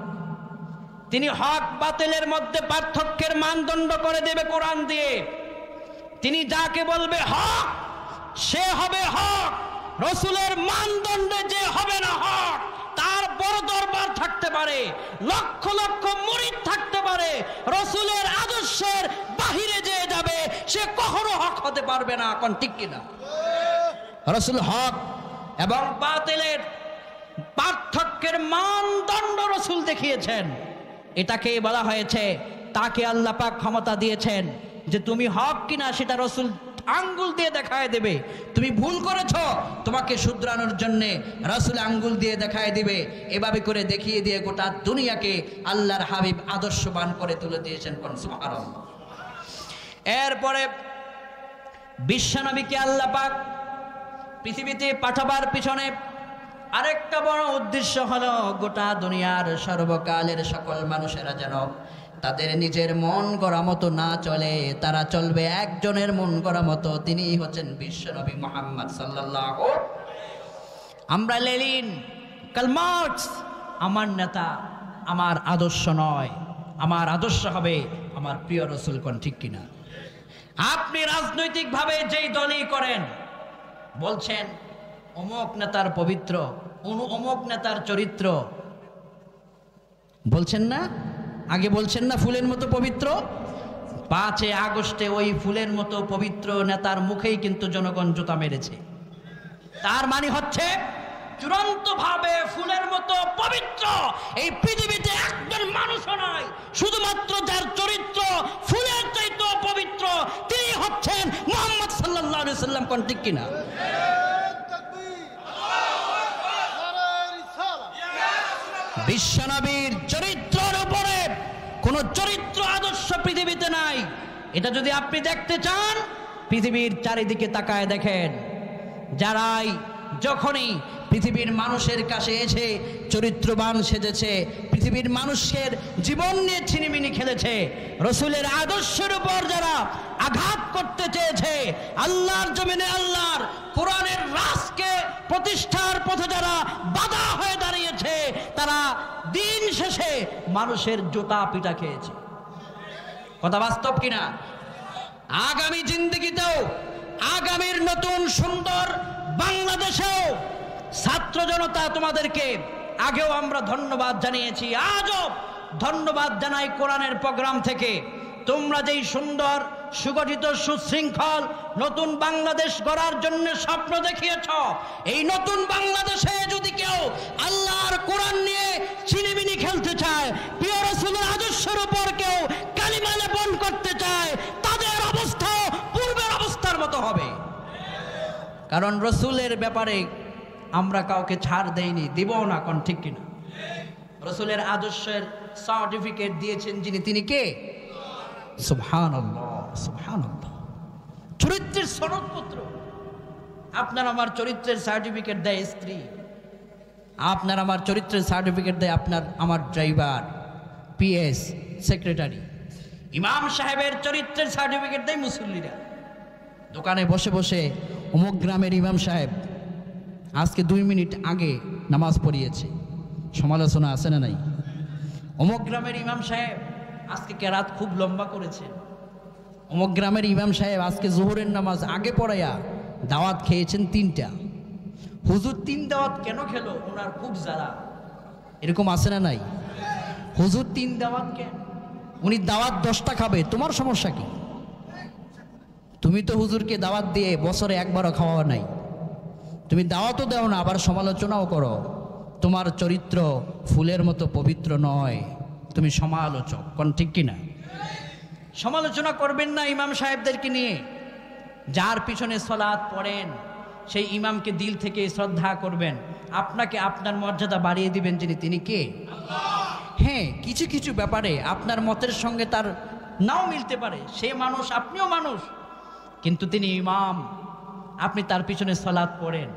তিনি হক বাতিলের মধ্যে পার্থক্যের মানদণ্ড করে দেবে কোরআন দিয়ে। তিনি যাকে বলবে হক সে হবে হক, রাসূলের মানদণ্ডে যে হবে না হক, তার বড় দরবার থাকতে পারে, লক্ষ লক্ষ মুরিদ থাকতে পারে, রাসূলের আদর্শের বাহিরে যে যাবে সে কখনো হক হতে পারবে না। কোন ঠিক কিনা? রাসূল হক এবং বাতিলের পার্থক্যের মানদণ্ড রাসূল দেখিয়েছেন। এটাকে বলা হয়েছে, তাকে আল্লাহ পাক ক্ষমতা দিয়েছেন যে তুমি হক কিনা সেটা রাসূল আঙ্গুল দিয়ে দেখায় দেবে। তুমি ভুল করেছ, তোমাকে শুধরানোর জন্য রাসূল আঙ্গুল দিয়ে দেখায় দিবে। এভাবে করে দেখিয়ে দিয়ে গোটা দুনিয়াকে আল্লাহর হাবিব আদর্শবান করে তুলে দিয়েছেন। কোন সুবহানাল্লাহ। এরপরে বিশ্বনবীকে আল্লাহ পাক পৃথিবীতে পাঠাবার পিছনে আরেকটা বড় উদ্দেশ্য হলো, গোটা দুনিয়ার সর্বকালের সকল মানুষেরা যেন তাদের নিজের মন গড়া মতো না চলে, তারা চলবে একজনের মন গড়া মতো। তিনি হচ্ছেন বিশ্বনবী মুহাম্মদ সাল্লাল্লাহু। আমরা লেনিন, কার্ল মার্কস আমার নেতা, আমার আদর্শ নয়। আমার আদর্শ হবে আমার প্রিয় রসুল কোন ঠিক কিনা? আপনি রাজনৈতিকভাবে যেই দলই করেন, বলছেন অমুক নেতার পবিত্র, অমুক নেতার চরিত্র, বলছেন না? আগে বলছেন না ফুলের মতো পবিত্র? 5 আগস্টে ওই ফুলের মতো পবিত্র নেতার মুখেই কিন্তু জনগণ জুতা মেরেছে। তার মানে হচ্ছে চূড়ান্তভাবে ফুলের মতো পবিত্র এই পৃথিবীতে একজন মানুষও নয়, শুধুমাত্র যার চরিত্র ফুলের চাইতে পবিত্র তিনি হচ্ছেন মুহাম্মদ সাল্লাল্লাহু আলাইহি সাল্লাম। কোন ঠিক কিনা? বিশ্বনবীর চরিত্রের উপরে কোন চরিত্র আদর্শ পৃথিবীতে নাই। এটা যদি আপনি দেখতে চান, পৃথিবীর চারিদিকে তাকায় দেখেন, যারাই যখনই পৃথিবীর মানুষের কাছে এসে চরিত্রবান সেজেছে, পৃথিবীর মানুষের জীবন নিয়ে ছিনিমিনি খেলেছে, রসুলের আদর্শের উপর যারা আঘাত করতে চেয়েছে, আল্লাহর জমিনে আল্লাহর কোরআনের রাজকে প্রতিষ্ঠার পথে যারা বাধা হয়ে দাঁড়িয়েছে, তারা দিন শেষে মানুষের জুতা পিটা খেয়েছে। কথা বাস্তব কিনা? আগামী জিন্দেগিতেও, আগামীর নতুন সুন্দর বাংলাদেশেও ছাত্র জনতা তোমাদেরকে আগেও আমরা ধন্যবাদ জানিয়েছি, আজও ধন্যবাদ জানাই কোরআনের প্রোগ্রাম থেকে। তোমরা যেই সুন্দর সুগঠিত সুশৃঙ্খল নতুন বাংলাদেশ গড়ার জন্য স্বপ্ন দেখিয়েছ, এই নতুন বাংলাদেশে যদি কেউ আল্লাহর কোরআন নিয়ে ছিনিমিনি খেলতে চায়, প্রিয় রাসূলের আদর্শের উপর কেউ কালিমা লেপন করতে চায়, তাদের অবস্থা পূর্বের অবস্থার মতো হবে। কারণ রসুলের ব্যাপারে আমরা কাউকে ছাড় দেইনি, দিব না। কোন ঠিক কিনা? রসুলের আদর্শের সার্টিফিকেট দিয়েছেন যিনি, তিনি কে? সুবহানাল্লাহ, সুবহানাল্লাহ। চরিত্রের সনদপত্র। আপনার আমার চরিত্রের সার্টিফিকেট দেয় স্ত্রী, আপনার আমার চরিত্রের সার্টিফিকেট দেয় আপনার আমার ড্রাইভার, পিএস, সেক্রেটারি। ইমাম সাহেবের চরিত্রের সার্টিফিকেট দেয় মুসল্লিরা। দোকানে বসে বসে অমুক গ্রামের ইমাম সাহেব আজকে 2 মিনিট আগে নামাজ পড়িয়েছে, সমালোচনা আছে না নাই? অমুক গ্রামের ইমাম সাহেব আজকে কেরাত খুব লম্বা করেছেন, অমুক গ্রামের ইমাম সাহেব আজকে জোহরের নামাজ আগে পড়াইয়া দাওয়াত খেয়েছেন 3টা। হুজুর 3 দাওয়াত কেন খেলো? ওনার খুব জ্বালা। এরকম আছে না নাই? হুজুর 3 দাওয়াত কেন? উনি দাওয়াত 10টা খাবে, তোমার সমস্যা কি? তুমি তো হুজুরকে দাওয়াত দিয়ে বছরে একবারও খাওয়া নাই, তুমি দাওয়াতও দাও না, আবার সমালোচনাও করো। তোমার চরিত্র ফুলের মতো পবিত্র নয়, তুমি সমালোচক। কোন ঠিক কিনা? সমালোচনা করবেন না ইমাম সাহেবদেরকে নিয়ে। যার পিছনে সালাত পড়েন সেই ইমামকে দিল থেকে শ্রদ্ধা করবেন, আপনাকে আপনার মর্যাদা বাড়িয়ে দিবেন যিনি, তিনি কে? হ্যাঁ, কিছু কিছু ব্যাপারে আপনার মতের সঙ্গে তার নাও মিলতে পারে, সে মানুষ, আপনিও মানুষ, কিন্তু তিনি ইমাম। আপনি তার পিছনে সালাত পড়েন,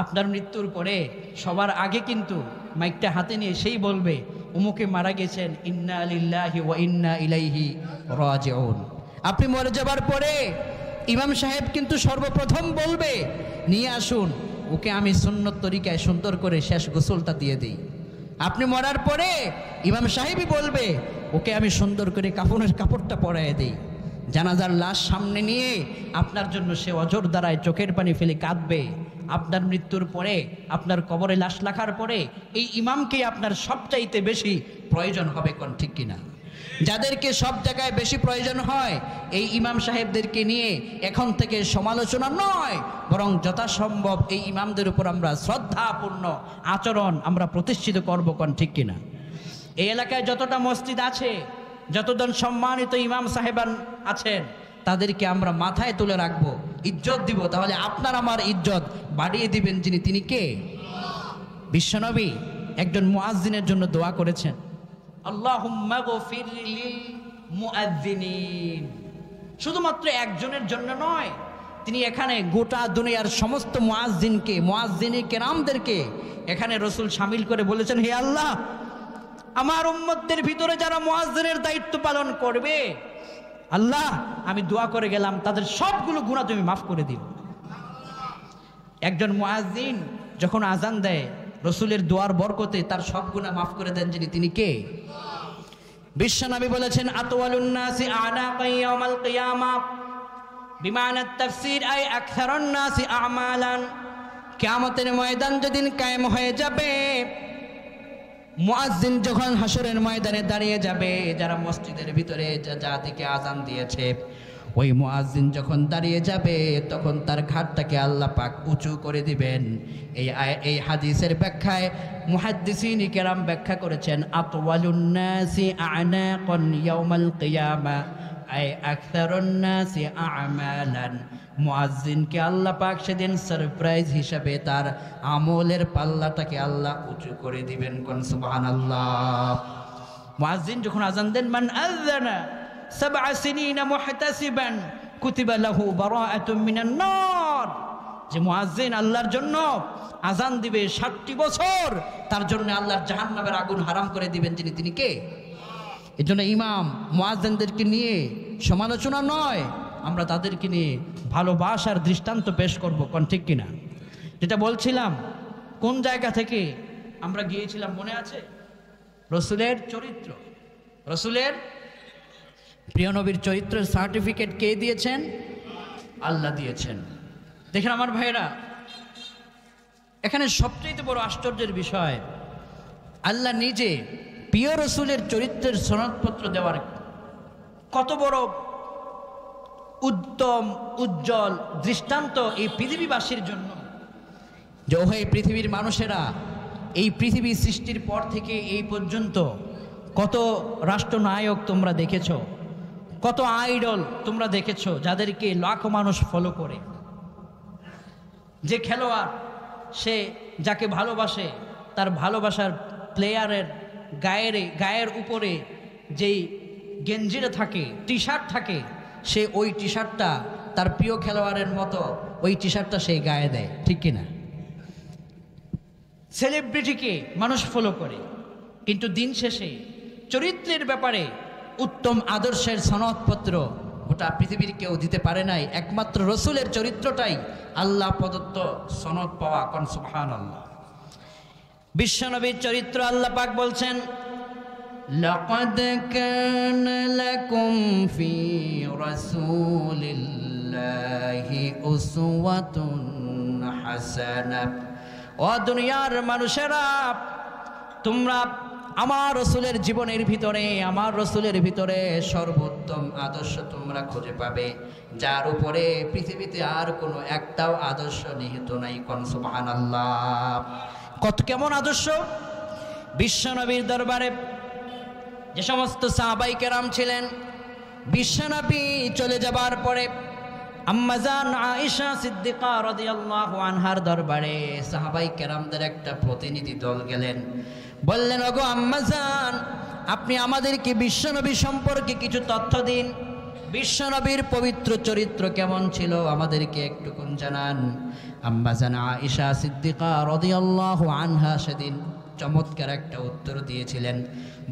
আপনার মৃত্যুর পরে সবার আগে কিন্তু মাইকটা হাতে নিয়ে সেই বলবে উমুকে মারা গেছেন, ইন্না লিল্লাহি ওয়া ইন্না ইলাইহি রাজিউন। আপনি মরে যাবার পরে ইমাম সাহেব কিন্তু সর্বপ্রথম বলবে, নিয়ে আসুন ওকে আমি সুন্নত তরিকায় সুন্দর করে শেষ গোসলটা দিয়ে দিই। আপনি মরার পরে ইমাম সাহেবই বলবে, ওকে আমি সুন্দর করে কাফনের কাপড়টা পরাইয়ে দিই। জানাজার লাশ সামনে নিয়ে আপনার জন্য সে অঝোর দ্বারায় চোখের পানি ফেলে কাঁদবে। আপনার মৃত্যুর পরে, আপনার কবরে লাশ রাখার পরে এই ইমামকে আপনার সবচাইতে বেশি প্রয়োজন হবে। কোন ঠিক কিনা? যাদেরকে সব জায়গায় বেশি প্রয়োজন হয় এই ইমাম সাহেবদেরকে নিয়ে এখন থেকে সমালোচনা নয়, বরং যথাসম্ভব এই ইমামদের উপর আমরা শ্রদ্ধাপূর্ণ আচরণ আমরা প্রতিষ্ঠিত করব। কোন ঠিক কিনা? এই এলাকায় যতটা মসজিদ আছে, যতজন সম্মানিত ইমাম সাহেবান আছেন, তাদেরকে আমরা মাথায় তুলে রাখবো, ইজ্জত দিব। তাহলে আপনার আমার ইজ্জত বাড়িয়ে দিবেন যিনি, তিনি কে? বিশ্বনবী একজন মুয়াজ্জিনের জন্য দোয়া করেছেন, আল্লাহুম্মা গফির লিল মুআজ্জিনিন। শুধুমাত্র একজনের জন্য নয়, তিনি এখানে গোটা দুনিয়ার সমস্ত মুয়াজ্জিনকে, মুয়াজ্জিনে কেরামদেরকে এখানে রসুল শামিল করে বলেছেন, হে আল্লাহ, আমার উম্মতদের ভিতরে যারা মুয়াজ্জিনের দায়িত্ব পালন করবে, আল্লাহ আমি দোয়া করে গেলাম তাদের সবগুলো গুনাহ তুমি মাফ করে দিও। একজন মুয়াজ্জিন যখন আজান দেয়, রসুলের দোয়ার বরকতে তার সব গুনাহ মাফ করে দেন যিনি, তিনি কে? বিশ্বনবী বলেছেন আতওয়ালুন নাসি আনাকান ইয়াউমাল কিয়ামা বিমানা তাফসীর আই আকসারুন নাসি আমালান। কিয়ামতের ময়দান যেদিন কায়েম হয়ে যাবে, মুয়াজ্জিন যখন হাসরের ময়দানে দাঁড়িয়ে যাবে, যারা মসজিদের ভিতরে জাতিকে আযান দিয়েছে, ওই মুয়াজ্জিন যখন দাঁড়িয়ে যাবে তখন তার ঘাটটাকে আল্লাহ পাক উঁচু করে দিবেন। এই হাদিসের ব্যাখ্যায় মুহাদ্দিসিন কেরাম ব্যাখ্যা করেছেন আতওয়ালুন নাসি আনাকান ইয়াউমাল কিয়ামা আই আকসারুন নাসি আমালান। মুয়াজ্জিনকে আল্লাহ পাক সেদিন সারপ্রাইজ হিসাবে তার আমলের পাল্লাটাকে আল্লাহ উঁচু করে দিবেন। কোন সুবহানাল্লাহ। মুয়াজ্জিন যখন আযান দেন, মান আযানা 7 সিনিনা মুহতাসিবান কুতিবা লাহু বারাআতুম মিনান নার, যে মুয়াজ্জিন আল্লাহর জন্য আযান দিবে 60টি বছর, তার জন্য আল্লাহর জাহান্নামের আগুন হারাম করে দিবেন। তিনি কে? এজন্য ইমাম মুয়াজ্জিনদেরকে নিয়ে সমালোচনা নয়, আমরা তাদেরকে নিয়ে ভালোবাসার দৃষ্টান্ত পেশ করব। কোন ঠিক কিনা? যেটা বলছিলাম, কোন জায়গা থেকে আমরা গিয়েছিলাম মনে আছে? রসুলের চরিত্র, রসুলের প্রিয় নবীর চরিত্রের সার্টিফিকেট কে দিয়েছেন? আল্লাহ দিয়েছেন। দেখেন আমার ভাইয়েরা, এখানে সবচেয়ে বড় আশ্চর্যের বিষয়, আল্লাহ নিজে প্রিয় রসুলের চরিত্রের সনদপত্র দেওয়ার কত বড় উত্তম উজ্জ্বল দৃষ্টান্ত এই পৃথিবীবাসীর জন্য, যে ওহে পৃথিবীর মানুষেরা, এই পৃথিবী সৃষ্টির পর থেকে এই পর্যন্ত কত রাষ্ট্রনায়ক তোমরা দেখেছো, কত আইডল তোমরা দেখেছো, যাদেরকে লাখো মানুষ ফলো করে। যে খেলোয়াড় সে যাকে ভালোবাসে, তার ভালোবাসার প্লেয়ারের গায়ের উপরে যেই গেঞ্জিটা থাকে, টি শার্ট থাকে, সে ওই টি শার্টটা তার প্রিয় খেলোয়াড়ের মতো ওই টি শার্টটা সেই গায়ে দেয়, ঠিক কিনা? সেলিব্রিটিকে মানুষ ফলো করে, কিন্তু দিন শেষে চরিত্রের ব্যাপারে উত্তম আদর্শের সনদপত্র গোটা পৃথিবীর কেউ দিতে পারে নাই। একমাত্র রসুলের চরিত্রটাই আল্লাহ প্রদত্ত সনদ পাওয়া। কোন সুবহানাল্লাহ। বিশ্বনবীর চরিত্র আল্লাহ পাক বলছেন, লাকাদ কানা লাকুম ফি রাসূলিল্লাহি উসওয়াতুন হাসানাহ। ও দুনিয়ার মানুষেরা, তোমরা আমার রসুলের জীবনের ভিতরে, আমার রসুলের ভিতরে সর্বোত্তম আদর্শ তোমরা খুঁজে পাবে, যার উপরে পৃথিবীতে আর কোনো একটাও আদর্শ নিহিত নাই। কোন সুবহানাল্লাহ। কত কেমন আদর্শ! বিশ্বনবীর দরবারে যে সমস্ত সাহাবায়ে কেরাম ছিলেন, বিশ্বনবী চলে যাবার পরে আম্মাজান আয়েশা সিদ্দিকা রাদিয়াল্লাহু আনহার দরবারে সাহাবায়ে কেরামদের একটা প্রতিনিধি দল গেলেন। বললেন, ওগো আম্মাজান, আপনি আমাদেরকে বিশ্বনবী সম্পর্কে কিছু তথ্য দিন। বিশ্বনবীর পবিত্র চরিত্র কেমন ছিল আমাদেরকে একটুকুন জানান। আম্মাজান আয়েশা সিদ্দিকা রাদিয়াল্লাহু আনহা সেদিন চমৎকার একটা উত্তর দিয়েছিলেন।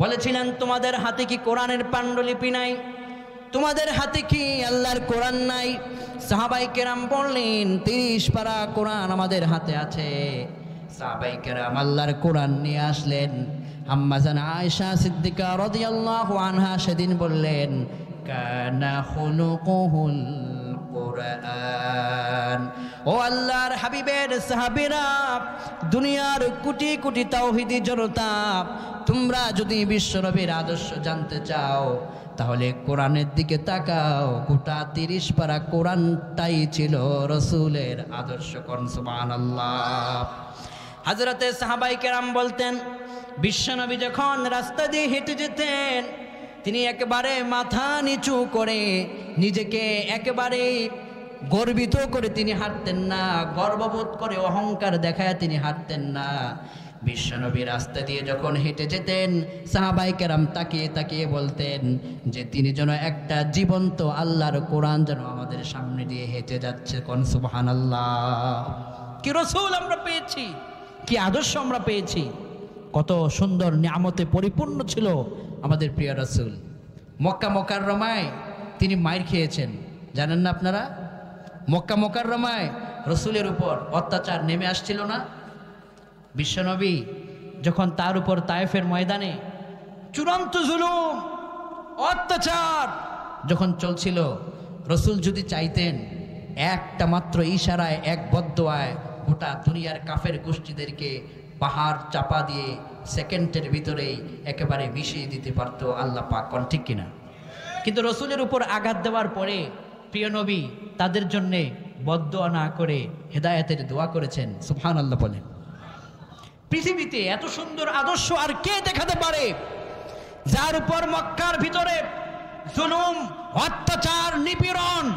বলেছিলেন, তোমাদের হাতে কি কোরআনের পাণ্ডুলিপি নাই? তোমাদের হাতে কি আল্লাহর কোরআন নাই? সাহাবায়ে কেরাম বললেন, 30 পারা কোরআন আমাদের হাতে আছে। সাহাবায়ে কেরাম আল্লাহর কোরআন নিয়ে আসলেন। আম্মাজান আয়েশা সিদ্দিকা রাদিয়াল্লাহু আনহা সেদিন বললেন, কানা খুলুকুহুল কোরআন। ও আল্লাহর হাবিবের সাহাবীরা, দুনিয়ার কোটি কোটি তাওহীদি জনতা, তোমরা যদি বিশ্বনবীর আদর্শ জানতে চাও তাহলে কোরআনের দিকে তাকাও। গোটা 30 পারা কোরআনটাই ছিল রসুলের আদর্শ। কোন সুবহানাল্লাহ। হযরতে সাহাবায়ে কেরাম বলতেন, বিশ্বনবী যখন রাস্তা দিয়ে হেঁটে যেতেন, তিনি একেবারে মাথা নিচু করে নিজেকে একেবারে গর্বিত করে তিনি হাঁটতেন না, গর্ববোধ করে অহংকার দেখায় তিনি হাঁটতেন না। বিশ্বনবী রাস্তা দিয়ে যখন হেঁটে যেতেন, সাহাবায়ে কেরাম তাকিয়ে তাকিয়ে বলতেন যে তিনি যেন একটা জীবন্ত আল্লাহর কোরআন যেন আমাদের সামনে দিয়ে হেঁটে যাচ্ছে। কোন সুবহানাল্লাহ। কি রসুল আমরা পেয়েছি, কি আদর্শ আমরা পেয়েছি! কত সুন্দর নিয়ামতে পরিপূর্ণ ছিল আমাদের প্রিয় রসুল। মক্কা মুকাররমায় তিনি মাইর খেয়েছেন, জানেন না আপনারা? মক্কা মুকাররমায় রসুলের উপর অত্যাচার নেমে আসছিল না? বিশ্বনবী যখন তার উপর তায়েফের ময়দানে চূড়ান্ত জুলুম অত্যাচার যখন চলছিল, রসুল যদি চাইতেন একটা মাত্র ইশারায়, এক বদদোয়ায় গোটা দুনিয়ার কাফের গোষ্ঠীদেরকে পাহাড় চাপা দিয়ে সেকেন্ডের ভিতরেই একেবারে মিশিয়ে দিতে পারতো আল্লাহ পাক। কোন ঠিক কিনা? কিন্তু রসুলের উপর আঘাত দেওয়ার পরে প্রিয় নবী তাদের জন্যে বদদোয়া না করে হেদায়েতের দোয়া করেছেন। সুবহানাল্লাহ বলেন। পৃথিবীতে এত সুন্দর আদর্শ আর কে দেখাতে পারে, যার উপর মক্কার ভিতরে জুলুম, অত্যাচার, নিপীড়ন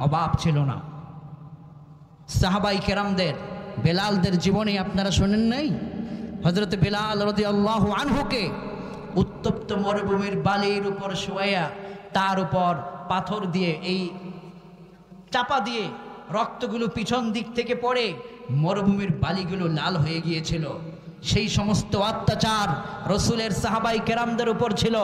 অভাব ছিল না। সাহাবাই কেরামদের, বেলালদের জীবনে আপনারা শোনেন নাই? হযরত বেলাল রাদিয়াল্লাহু আনহুকে উত্তপ্ত মরুভূমির বালির উপর শোয়াইয়া তার উপর পাথর দিয়ে এই চাপা দিয়ে রক্তগুলো পিছন দিক থেকে পড়ে মরুভূমির বালিগুলো লাল হয়ে গিয়েছিল। সেই সমস্ত অত্যাচার রসুলের সাহাবাই কেরামদের উপর ছিল।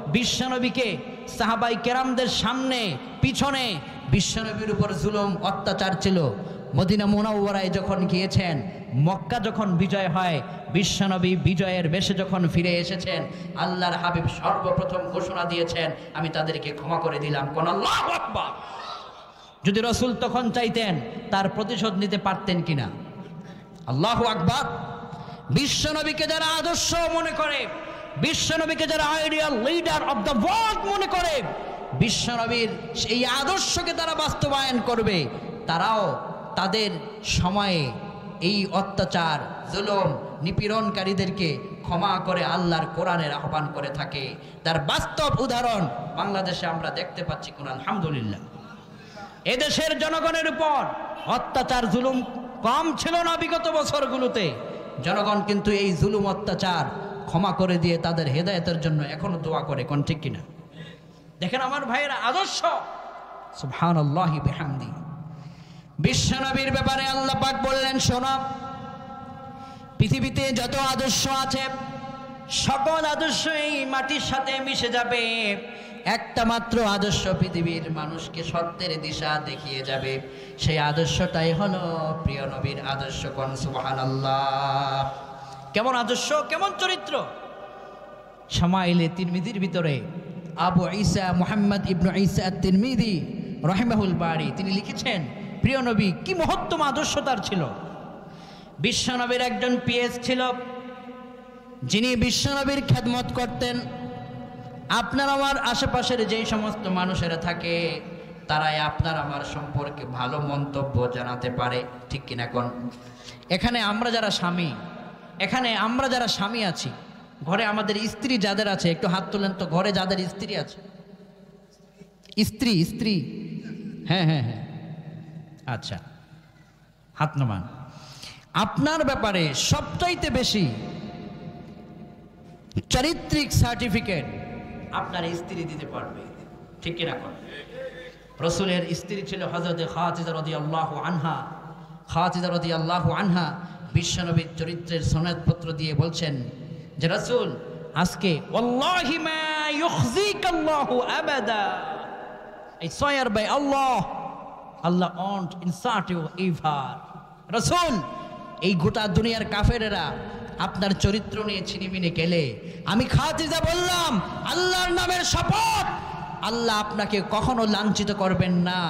বিশ্বনবীকে সাহাবাই কেরামদের সামনে পিছনে বিশ্বনবীর উপর জুলুম অত্যাচার ছিল। মদিনা মুনাওয়ারায় যখন গিয়েছেন, মক্কা যখন বিজয় হয়, বিশ্বনবী বিজয়ের বেশে যখন ফিরে এসেছেন, আল্লাহর হাবিব সর্বপ্রথম ঘোষণা দিয়েছেন, আমি তাদেরকে ক্ষমা করে দিলাম। কোন আল্লাহু আকবার। যদি রসুল তখন চাইতেন তার প্রতিশোধ নিতে পারতেন কিনা? আল্লাহু আকবার। বিশ্বনবীকে যারা আদর্শ মনে করে, বিশ্বনবীকে যারা ideal leader of the world মনে করে, বিশ্বনবীর সেই আদর্শকে তারা বাস্তবায়ন করবে, তারাও তাদের সময়ে এই অত্যাচার, জুলুম, নিপীড়নকারীদেরকে ক্ষমা করে আল্লাহর কোরআনের আহ্বান করে থাকে। তার বাস্তব উদাহরণ বাংলাদেশে আমরা দেখতে পাচ্ছি। কোন আলহামদুলিল্লাহ। এদেশের জনগণের উপর অত্যাচার, জুলুম কম ছিল না বিগত বছরগুলোতে। জনগণ কিন্তু এই জুলুম, অত্যাচার ক্ষমা করে দিয়ে তাদের হেদায়েতের জন্য এখনো দোয়া করে। কোন ঠিক কিনা? দেখেন আমার ভাইয়েরা, আদর্শ। সুবহানাল্লাহি বিহামদি। বিশ্বনবীর ব্যাপারে আল্লাহ পাক বললেন, শোনো, পৃথিবীতে যত আদর্শ আছে সকল আদর্শ এই মাটির সাথে মিশে যাবে। একটা মাত্র আদর্শ পৃথিবীর মানুষকে সত্যের দিশা দেখিয়ে যাবে। সেই আদর্শটাই হলো প্রিয় নবীর আদর্শ। কোন সুবহানাল্লাহ। কেমন আদর্শ, কেমন চরিত্র! শামাইলে তিরমিজির ভিতরে আবু ঈসা মুহাম্মদ ইবনে ঈসা আত-তিরমিজি রাহিমাহুল বারি তিনি লিখেছেন, প্রিয় নবী কি মহত্তম আদর্শ তার ছিল। বিশ্বনবীর একজন পিএস ছিল, যিনি বিশ্বনবীর খেদমত করতেন। আপনার আমার আশেপাশের যেই সমস্ত মানুষেরা থাকে, তারাই আপনার আমার সম্পর্কে ভালো মন্তব্য জানাতে পারে। ঠিক কিনা কোন? এখানে আমরা যারা স্বামী আছি, ঘরে আমাদের স্ত্রী যাদের আছে, একটু হাত তোলেন তো, ঘরে যাদের স্ত্রী আছে। স্ত্রী হ্যাঁ হ্যাঁ হ্যাঁ, আচ্ছা হাত নামান। আপনার ব্যাপারে সবচাইতে বেশি চারিত্রিক সার্টিফিকেট আপনার স্ত্রী দিতে পারবে। ঠিক কিনা কোন? রসুলের স্ত্রী ছিল হযরত খাদিজা রাদিয়াল্লাহু আনহা। খাদিজা রাদিয়াল্লাহু আনহা বিশ্বনবীর চরিত্রের সনদপত্র দিয়ে বলছেন যে, রাসূল আজকে ওয়াল্লাহি মা ইউখজিকাল্লাহু আবাদা, I swear by Allah, Allah won't insult you ever. রাসূল, এই গোটা দুনিয়ার কাফেরেরা আপনার চরিত্র নিয়ে ছিনিমিনি গেলে আমি খাদিজা বললাম, আল্লাহর নামের শপথ, আল্লাহ আপনাকে কখনো লাঞ্ছিত করবেন না।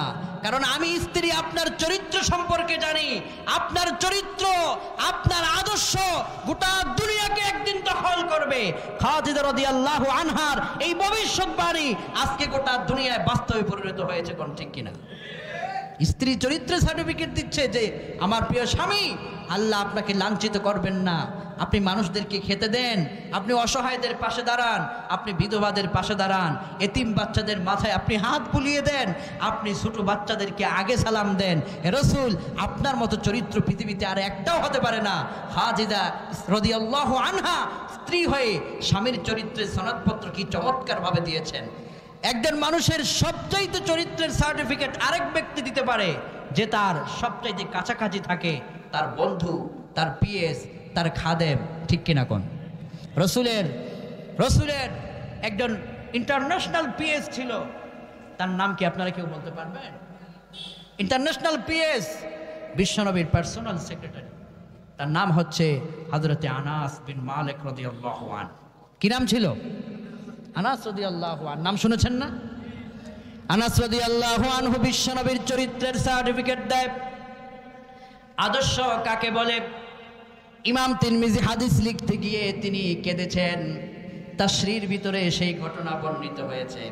কারণ আমি স্ত্রী আপনার চরিত্র সম্পর্কে জানি। আপনার চরিত্র, আপনার আদর্শ গোটা দুনিয়াকে একদিন দখল করবে। খাদিজা রাদিয়াল্লাহু আনহার এই ভবিষ্যৎবাণী আজকে গোটা দুনিয়ায় বাস্তবে পরিণত হয়েছে। কোন ঠিক কিনা? স্ত্রী চরিত্রের সার্টিফিকেট দিচ্ছে যে আমার প্রিয় স্বামী, আল্লাহ আপনাকে লাঞ্ছিত করবেন না। আপনি মানুষদেরকে খেতে দেন, আপনি অসহায়দের পাশে দাঁড়ান, আপনি বিধবাদের পাশে দাঁড়ান, এতিম বাচ্চাদের মাথায় আপনি হাত বুলিয়ে দেন, আপনি ছোট বাচ্চাদেরকে আগে সালাম দেন। হে রাসূল, আপনার মতো চরিত্র পৃথিবীতে আর একটাও হতে পারে না। খাদিজা রাদিয়াল্লাহু আনহা স্ত্রী হয়ে স্বামীর চরিত্রের সনদপত্র কি চমৎকারভাবে দিয়েছেন। একজন মানুষের সবচাইতে চরিত্রের সার্টিফিকেট আরেক ব্যক্তি দিতে পারে যে তার সবচাইতে কাছাকাছি থাকে, তার বন্ধু, তার পিএস, তার খাদেম। ঠিক কিনা কোন? রসুলের একজন ইন্টারন্যাশনাল পিএস ছিল, তার নাম কি আপনারা কেউ বলতে পারবেন? ইন্টারন্যাশনাল পিএস, বিশ্বনবীর পার্সোনাল সেক্রেটারি, তার নাম হচ্ছে হযরতে আনাস বিন মালিক রাদিয়াল্লাহু আনহু। কি নাম ছিল? আনাস রাদিয়াল্লাহু আনহু, নাম শুনেছেন না? আনাস রাদিয়াল্লাহু আনহু বিশ্বনবীর চরিত্রের সার্টিফিকেট দেয়। আদর্শ কাকে বলে? ইমাম তিরমিজি হাদিস লিখতে গিয়ে তিনি কেঁদেছেন। তাশরীর ভিতরে সেই ঘটনা বর্ণিত হয়েছে।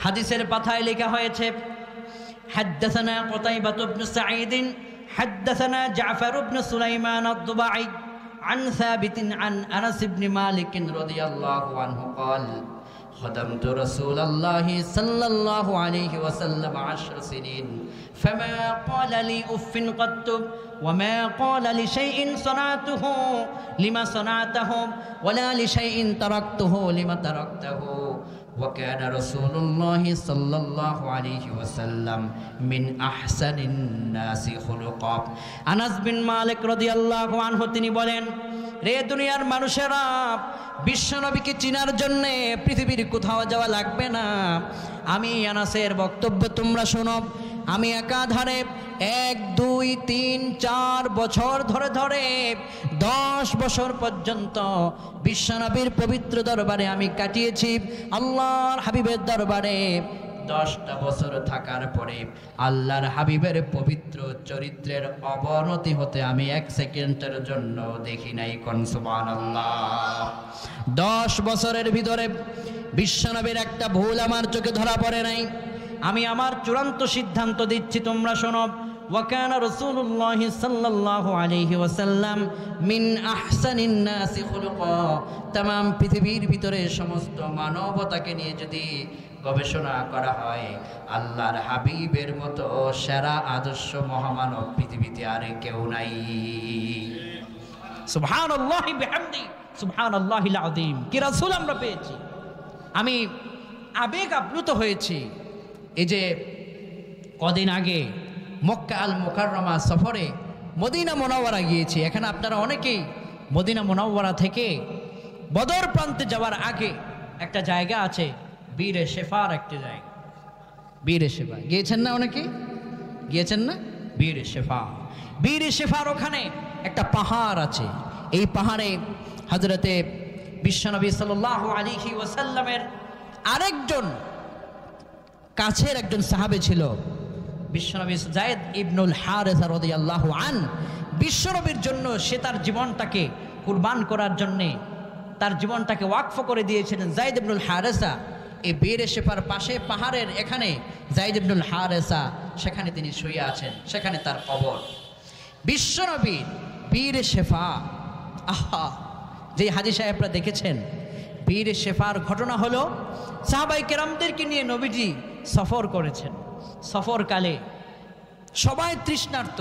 হাদিসের পাতায় লেখা হয়েছে, হাদ্দাসানা কুতাইবা ইবনে সাঈদ হাদ্দাসানা জাফর ইবনে সুলাইমান আদ-দুবাই عن ثابت عن أنس بن مالك رضي الله عنه قال خدمت رسول الله صلى الله عليه وسلم 10 سنين فما قال لي أف قط وما قال لشيء صنعته لما صنعته ولا لشيء تركته لما تركته وكان رسول الله صلى الله عليه وسلم من أحسن الناس خلقا আনাস বিন মালিক রাদিয়াল্লাহু আনহু তিনি বলেন, রে দুনিয়ার মানুষেরা, বিশ্বনবীকে চিনার জন্য পৃথিবীর কোথাও যাওয়া লাগবে না। আমি আনাসের বক্তব্য তোমরা শোনো। আমি একাধারে 1, 2, 3, 4 বছর ধরে 10 বছর পর্যন্ত বিশ্বনবীর পবিত্র দরবারে আমি কাটিয়েছি। আল্লাহর হাবিবের দরবারে 10টা বছর থাকার পরে আল্লাহর হাবিবের পবিত্র চরিত্রের অবনতি হতে আমি 1 সেকেন্ডের জন্য দেখি নাই। কোন সুবহানাল্লাহ। 10 বছরের ভিতরে বিশ্বনবীর একটা ভুল আমার চোখে ধরা পড়ে নাই। আমি আমার চূড়ান্ত সিদ্ধান্ত দিচ্ছি, তোমরা শোনো। ওয়াকানা রাসূলুল্লাহ সাল্লাল্লাহু আলাইহি ওয়াসাল্লাম মিন আহসানিন নাসি খুলুকা। तमाम পৃথিবীর ভিতরে সমস্ত মানবতাকে নিয়ে যদি গবেষণা করা হয়, আল্লাহর হাবিবের মতো সেরা আদর্শ মহামানব পৃথিবীতে আর কেউ নাই। সুবহানাল্লাহি বিহামদি সুবহানাল্লাহিল আযীম। কি রাসূল আমরা পেয়েছি। আমি আবেগ আপ্লুত হয়েছি। এই যে কদিন আগে মক্কা আল মুকাররমা সফরে মদিনা মুনাওয়ারা গিয়েছি। এখানে আপনারা অনেকেই মদিনা মুনাওয়ারা থেকে বদর প্রান্তে যাওয়ার আগে একটা জায়গা আছে, বীরে শেফার একটা জায়গা। বীরে শেফা গিয়েছেন না? অনেকে গিয়েছেন না? বীরে শেফা, বীরে শেফার ওখানে একটা পাহাড় আছে। এই পাহাড়ে হযরতে বিশ্বনবী সাল্লাল্লাহু আলাইহি ওয়াসাল্লামের আরেকজন কাছের একজন সাহাবে ছিল, বিশ্বনবী যায়েদ ইবনুল হারেসা রাদিয়াল্লাহু আন। বিশ্বনবীর জন্য সে তার জীবনটাকে কুরবান করার জন্যে তার জীবনটাকে ওয়াকফ করে দিয়েছিলেন যায়েদ ইবনুল হারেসা। এই বীরে শেফার পাশে পাহাড়ের এখানে যায়েদ ইবনুল হারেসা, সেখানে তিনি শুয়ে আছেন, সেখানে তার কবর। বিশ্বনবীর বীরে শেফা, আহা, যে হাজী সাহেবরা দেখেছেন বীরে শেফার ঘটনা হলো, সাহাবায়ে কেরামদেরকে নিয়ে নবীজি সফর করেছেন। সফরকালে সবাই তৃষ্ণার্ত,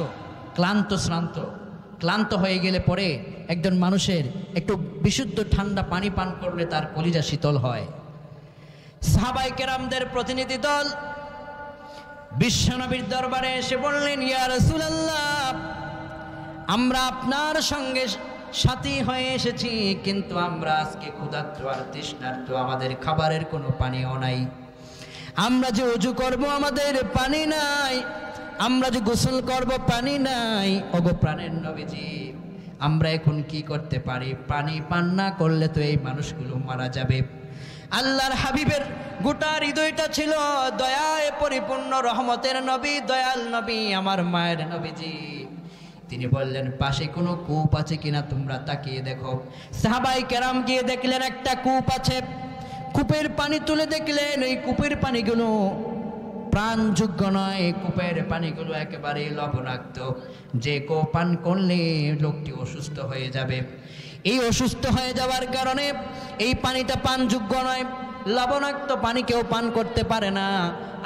ক্লান্ত হয়ে গেলে পরে একজন মানুষের একটু বিশুদ্ধ ঠান্ডা পানি পান করলে তার কলিজা শীতল হয়। সাহাবায়ে কেরামদের প্রতিনিধি দল বিশ্বনবীর দরবারে এসে বললেন, ইয়া রাসূলুল্লাহ, আমরা আপনার সঙ্গে সাথী হয়ে এসেছি, কিন্তু আমরা আজকে ক্ষুধার্ত আর তৃষ্ণার্ত, আমাদের খাবারের কোনো পানিও নাই। আমরা যে ওযু করব আমাদের পানি নাই, আমরা যে গোসল করব পানি নাই। ওগো প্রাণের নবীজি, আমরা এখন কি করতে পারি? পানি পান না করলে তো এই মানুষগুলো মারা যাবে। আল্লাহর হাবিবের গোটা হৃদয়টা ছিল দয়ায় পরিপূর্ণ, রহমতের নবী, দয়াল নবী, আমার মায়ের নবীজি। তিনি বললেন, পাশে কোনো কূপ আছে কিনা তোমরা তাকিয়ে দেখো। সাহাবায়ে কেরাম গিয়ে দেখলেন একটা কূপ আছে। কূপের পানি তুলে দেখলেন ওই কূপের পানিগুলো প্রাণযোগ্য নয়, কূপের পানিগুলো একেবারে লবণাক্ত। যে কূপ পান করলে লোকটি অসুস্থ হয়ে যাবে। এই অসুস্থ হয়ে যাওয়ার কারণে এই পানিটা পানযোগ্য নয়, লবণাক্ত পানি কেউ পান করতে পারে না।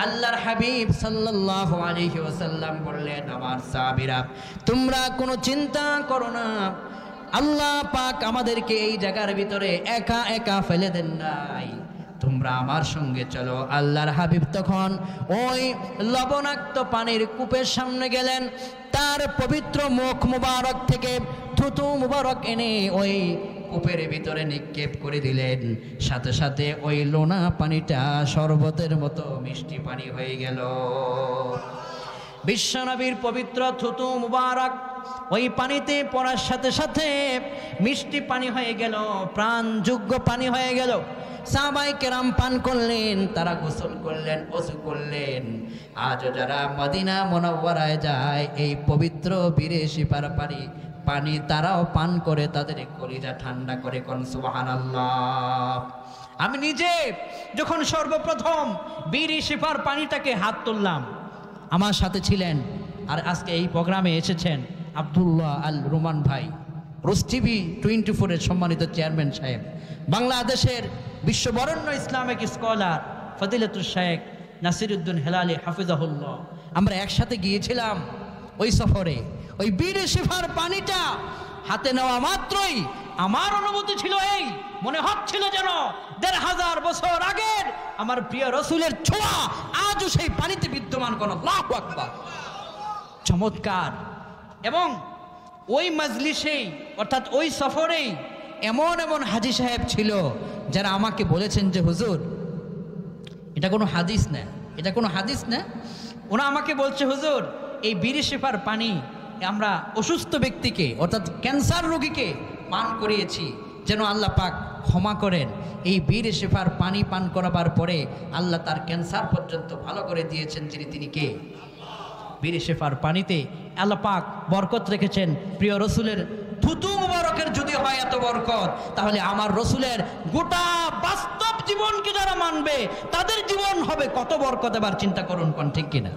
আল্লাহর হাবিব সাল্লাল্লাহু আলাইহি ওয়াসাল্লাম বললেন, আমার সাহাবীরা, তোমরা কোনো চিন্তা করো না, আল্লাহ পাক আমাদেরকে এই জায়গার ভিতরে একা একা ফেলে দেন নাই, তোমরা আমার সঙ্গে চলো। আল্লাহর হাবিব তখন ওই লবণাক্ত পানির কূপের সামনে গেলেন, তার পবিত্র মুখ মুবারক থেকে থুতু মুবারক এনে ওই কূপের ভিতরে নিক্ষেপ করে দিলেন। সাথে সাথে ওই লোনা পানিটা শরবতের মতো মিষ্টি পানি হয়ে গেল। বিশ্বনবীর পবিত্র থুতু মুবারক ওই পানিতে পড়ার সাথে সাথে মিষ্টি পানি হয়ে গেল, প্রাণযোগ্য পানি হয়ে গেল। সাহাবায়ে কেরাম পান করলেন, তারা গোসল করলেন, ওযু করলেন। আজও যারা মদিনা মুনাওয়ারায় যায় এই পবিত্র বীরে শিফার পানি তারাও পান করে তাদের কলিজা ঠান্ডা করে। কোন সুবহানাল্লাহ। আমি নিজে যখন সর্বপ্রথম বীরে শিফার পানিটাকে হাত তুললাম, আমার সাথে ছিলেন আর আজকে এই প্রোগ্রামে এসেছেন আব্দুল্লাহ আল রোমান ভাই, রোজ টিভি 24-এর সম্মানিত চেয়ারম্যান সাহেব, বাংলাদেশের বিশ্ববরেণ্য ইসলামিক স্কলার ফজিলাতুল শেখ নাসিরউদ্দিন হেলালি হাফিজাহুল্লাহ। আমরা একসাথে গিয়েছিলাম ওই সফরে। ওই বীরে শিফার পানিটা হাতে নেওয়া মাত্রই আমার অনুভূতি ছিল এই, মনে হচ্ছিল যেন ১৫০০ বছর আগের আমার প্রিয় রসুলের ছোঁয়া আজও সেই পানিতে বিদ্যমান। কোন আল্লাহু আকবার। চমৎকার। এবং ওই মজলিসেই অর্থাৎ ওই সফরেই এমন এমন হাজী সাহেব ছিল যারা আমাকে বলেছেন যে হুজুর এটা কোনো হাদিস না, এটা কোনো হাদিস না। ওরা আমাকে বলছে হুজুর এই বীরে শিফার পানি আমরা অসুস্থ ব্যক্তিকে অর্থাৎ ক্যান্সার রোগীকে পান করিয়েছি, যেন আল্লাহ পাক ক্ষমা করেন। এই বীরে শিফার পানি পান করাবার পরে আল্লাহ তার ক্যান্সার পর্যন্ত ভালো করে দিয়েছেন। তিনি কে? বীরে শিফার পানিতে আল্লাহ পাক বরকত রেখেছেন। প্রিয় রসুলের থুতু মুবারকের যদি হয় এত বরকত, তাহলে আমার রসুলের গোটা বাস্তব জীবনকে যারা মানবে তাদের জীবন হবে কত বরকত। এবার চিন্তা করুন, কোন ঠিক কিনা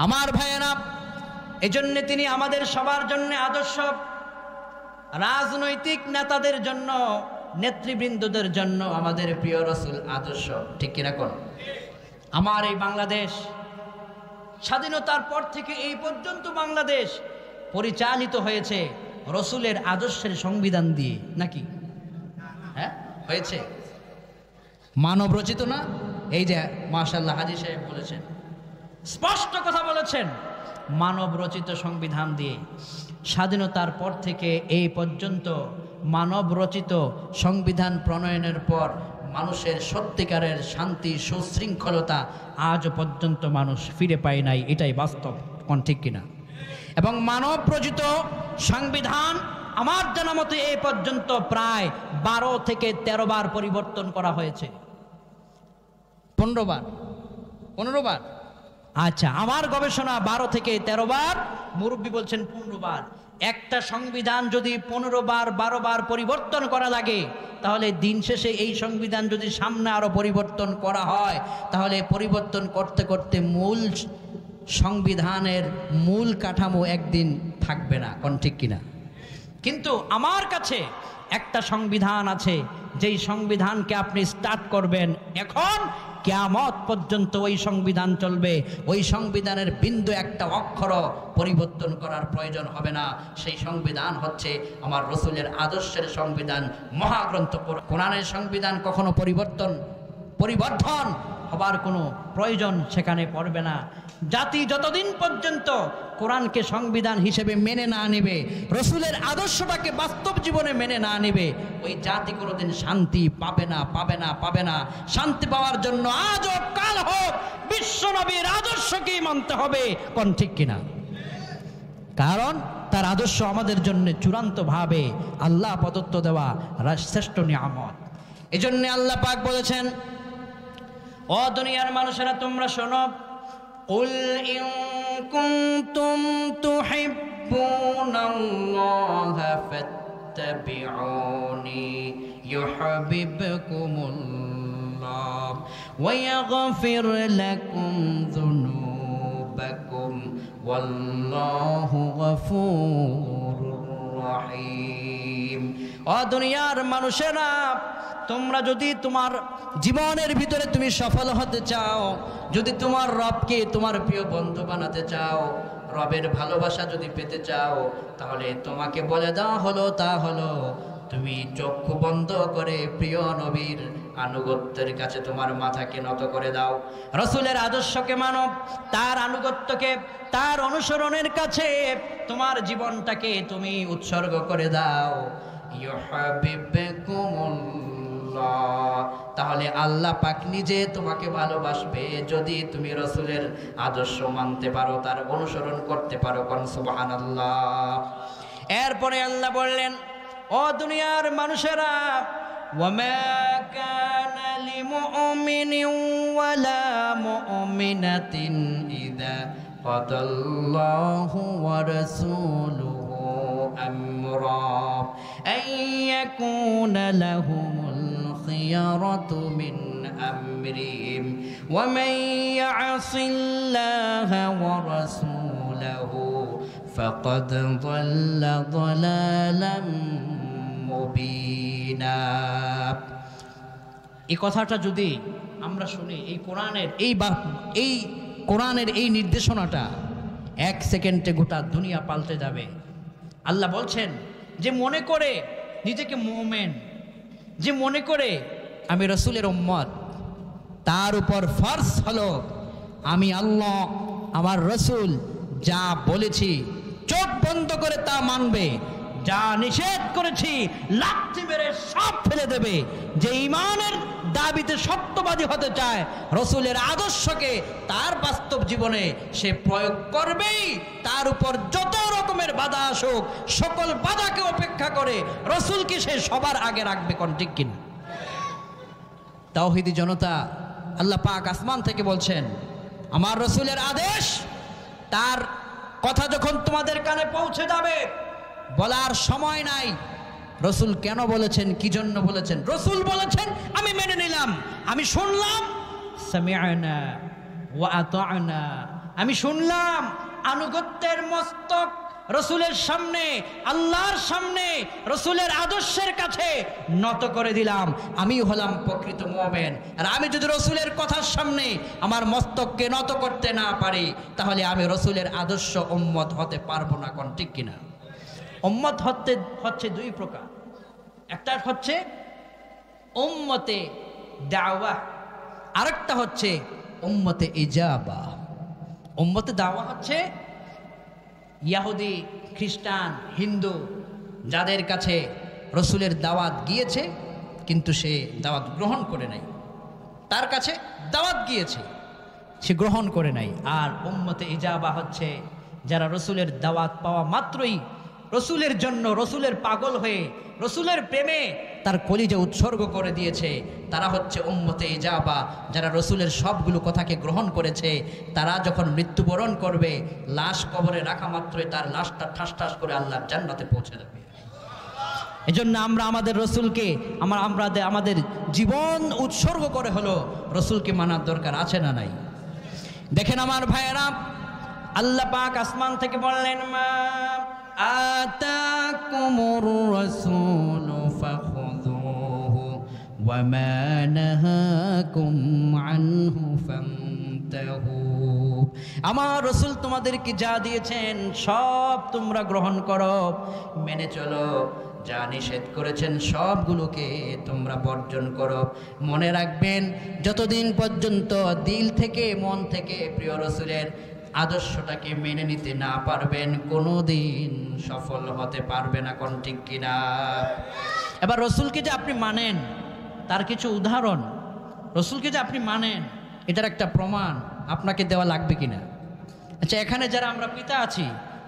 আমার ভাইয়েরা। এজন্য তিনি আমাদের সবার জন্য আদর্শ, রাজনৈতিক নেতাদের জন্য, নেতৃবৃন্দদের জন্য আমাদের প্রিয় রসুল আদর্শ, ঠিক কিনা কোন? আমার এই বাংলাদেশ স্বাধীনতার পর থেকে এই পর্যন্ত বাংলাদেশ পরিচালিত হয়েছে রসুলের আদর্শের সংবিধান দিয়ে, নাকি? হ্যাঁ হয়েছে। মানব রচিত না? এই যে মাশাআল্লাহ হাজী সাহেব বলেছেন, স্পষ্ট কথা বলেছেন, মানব রচিত সংবিধান দিয়ে। স্বাধীনতার পর থেকে এই পর্যন্ত মানব রচিত সংবিধান প্রণয়নের পর মানুষের সত্যিকারের শান্তি সুশৃঙ্খলতা আজ পর্যন্ত মানুষ ফিরে পায় নাই, এটাই বাস্তব, কোন ঠিক কিনা? এবং মানব রচিত সংবিধান আমার জানা মতে এই পর্যন্ত প্রায় 12 থেকে 13 বার পরিবর্তন করা হয়েছে। 15 বার। আচ্ছা, আমার গবেষণা 12 থেকে 13 বার, মুরব্বী বলছেন 15 বার। একটা সংবিধান যদি 15 বার 12 বার পরিবর্তন করা লাগে, তাহলে দিন শেষে এই সংবিধান যদি সামনে আরো পরিবর্তন করা হয়, তাহলে পরিবর্তন করতে করতে মূল সংবিধানের মূল কাঠামো একদিন থাকবে না, কোন ঠিক কিনা? কিন্তু আমার কাছে একটা সংবিধান আছে, যেই সংবিধানকে আপনি স্টার্ট করবেন এখন কিয়ামত পর্যন্ত ওই সংবিধান চলবে। ওই সংবিধানের বিন্দু একটা অক্ষর পরিবর্তন করার প্রয়োজন হবে না। সেই সংবিধান হচ্ছে আমার রসুলের আদর্শের সংবিধান, মহাগ্রন্থ কোরআনের সংবিধান। কখনো পরিবর্তন হবার কোনো প্রয়োজন সেখানে পড়বে না। জাতি যতদিন পর্যন্ত কোরআনকে সংবিধান হিসেবে মেনে না নেবে, রসুলের আদর্শটাকে বাস্তব জীবনে মেনে না নেবে, ওই জাতি কোনোদিন শান্তি পাবে না। শান্তি পাওয়ার জন্য আজ হোক কাল হোক বিশ্ব নবীর আদর্শকেই মানতে হবে, কোন ঠিক কিনা? কারণ তার আদর্শ আমাদের জন্য চূড়ান্তভাবে আল্লাহ প্রদত্ত দেওয়া শ্রেষ্ঠ নিয়ামত। এজন্য আল্লাহ পাক বলেছেন, ও দুনিয়ার মানুষেরা তোমরা শোনো, কুল ইন কুনতুম তুহিব্বুনাল্লাহা ফাত্তাবিউনি ইউহিব্বুকুমুল্লাহ ওয়া ইয়াগফির লাকুম যুনুবাকুম ওয়াল্লাহু গফুরুর রহিম। ও দুনিয়ার মানুষেরা, তোমরা যদি তোমার জীবনের ভিতরে তুমি সফল হতে চাও, যদি তোমার রবকে তোমার প্রিয় বন্ধু বানাতে চাও, রবের ভালোবাসা যদি পেতে চাও, তাহলে তোমাকে বলে দেওয়া হলো তা হলো তুমি চক্ষু বন্ধ করে প্রিয় নবীর আনুগত্যের কাছে তোমার মাথাকে নত করে দাও। রসুলের আদর্শকে মানো, তার আনুগত্যকে, তার অনুসরণের কাছে তোমার জীবনটাকে তুমি উৎসর্গ করে দাও। তাহলে আল্লাহ পাক নিজে তোমাকে ভালোবাসবে যদি তুমি রসুলের আদর্শ মানতে পারো, তার অনুসরণ করতে পারো। কোন সুবহানাল্লাহ। এরপরে আল্লাহ বললেন, ও দুনিয়ার মানুষেরা, وما كان لمؤمن ولا مؤمنة إذا قضى الله ورسوله أمرا أن يكون لهم الخيرة من أمرهم ومن يعص الله ورسوله فقد ضل ضلالا মুবিনা। এই কথাটা যদি আমরা শুনি, এই কোরআনের এই নির্দেশনাটা এক সেকেন্ডে গোটা দুনিয়া পাল্টে যাবে। আল্লাহ বলছেন যে মনে করে নিজেকে মুমিন, যে মনে করে আমি রাসূলের উম্মত, তার উপর ফরজ হলো আমি আল্লাহ আমার রাসূল যা বলেছি চোখ বন্ধ করে তা মানবে, যা নিষেধ করেছি লাথি মেরে সব ফেলে দেবে। যে ঈমানের দাবিতে সত্যবাদী হতে চায়, রাসূলের আদর্শকে তার বাস্তব জীবনে সে প্রয়োগ করবেই। তার উপর যত রকমের বাধা আসুক, সকল বাধাকে উপেক্ষা করে রাসূলকে সে সবার আগে রাখবে। কোন ঠিক কিনা? তাওহীদি জনতা, আল্লাহ পাক আসমান থেকে বলছেন আমার রাসূলের আদেশ, তার কথা যখন তোমাদের কানে পৌঁছে যাবে, বলার সময় নাই রাসূল কেন বলেছেন, কি জন্য বলেছেন। রাসূল বলেছেন আমি মেনে নিলাম, আমি শুনলাম, সামি'না ওয়া আতা'না, আমি শুনলাম, আনুগত্যের মস্তক রাসূলের সামনে, আল্লাহর সামনে, রাসূলের আদর্শের কাছে নত করে দিলাম। আমি হলাম প্রকৃত মুমিন। আর আমি যদি রাসূলের কথার সামনে আমার মস্তককে নত করতে না পারি, তাহলে আমি রাসূলের আদর্শ উম্মত হতে পারবো না। কোন ঠিক কিনা? উম্মত হচ্ছে দুই প্রকার। একটা হচ্ছে উম্মতে দাওয়া, আরেকটা হচ্ছে উম্মতে ইজাবা। উম্মতে দাওয়া হচ্ছে ইহুদি, খ্রিস্টান, হিন্দু, যাদের কাছে রাসূলের দাওয়াত গিয়েছে কিন্তু সে দাওয়াত গ্রহণ করে নাই, তার কাছে দাওয়াত গিয়েছে সে গ্রহণ করে নাই। আর উম্মতে ইজাবা হচ্ছে যারা রাসূলের দাওয়াত পাওয়া মাত্রই রাসূলের জন্য, রাসূলের পাগল হয়ে, রাসূলের প্রেমে তার কলিজা উৎসর্গ করে দিয়েছে। তারা হচ্ছে উম্মতে ইজাবা, যারা রাসূলের সবগুলো কথাকে গ্রহণ করেছে। তারা যখন মৃত্যুবরণ করবে, লাশ কবরে রাখা মাত্রই তার লাশটা ঠাস ঠাস করে আল্লাহর জান্নাতে পৌঁছে যাবে। এজন্য আমরা আমাদের রাসূলকে আমাদের জীবন উৎসর্গ করে হলো রাসূলকে মানার দরকার আছে না নাই? দেখেন আমার ভাইয়েরা, আল্লাহ পাক আসমান থেকে বললেন মা আতাকুমুর রাসূলু ফাখুযুহু ওয়া মা নাহাকুম আনহু ফান্তাহু। আমার রাসূল তোমাদেরকে যা দিয়েছেন সব তোমরা গ্রহণ করো, মেনে চলো। যা নিষেধ করেছেন সবগুলোকে তোমরা বর্জন করো। মনে রাখবেন, যতদিন পর্যন্ত দিল থেকে, মন থেকে প্রিয় রাসূলের আদর্শটাকে মেনে নিতে না পারবেন, কোনোদিন সফল হতে পারবে না। কোন ঠিক কিনা? এবার রাসূলকে যে আপনি মানেন তার কিছু উদাহরণ, রাসূলকে যে আপনি মানেন এটার একটা প্রমাণ আপনাকে দেওয়া লাগবে কিনা। আচ্ছা, এখানে যারা আমরা পিতা আছি,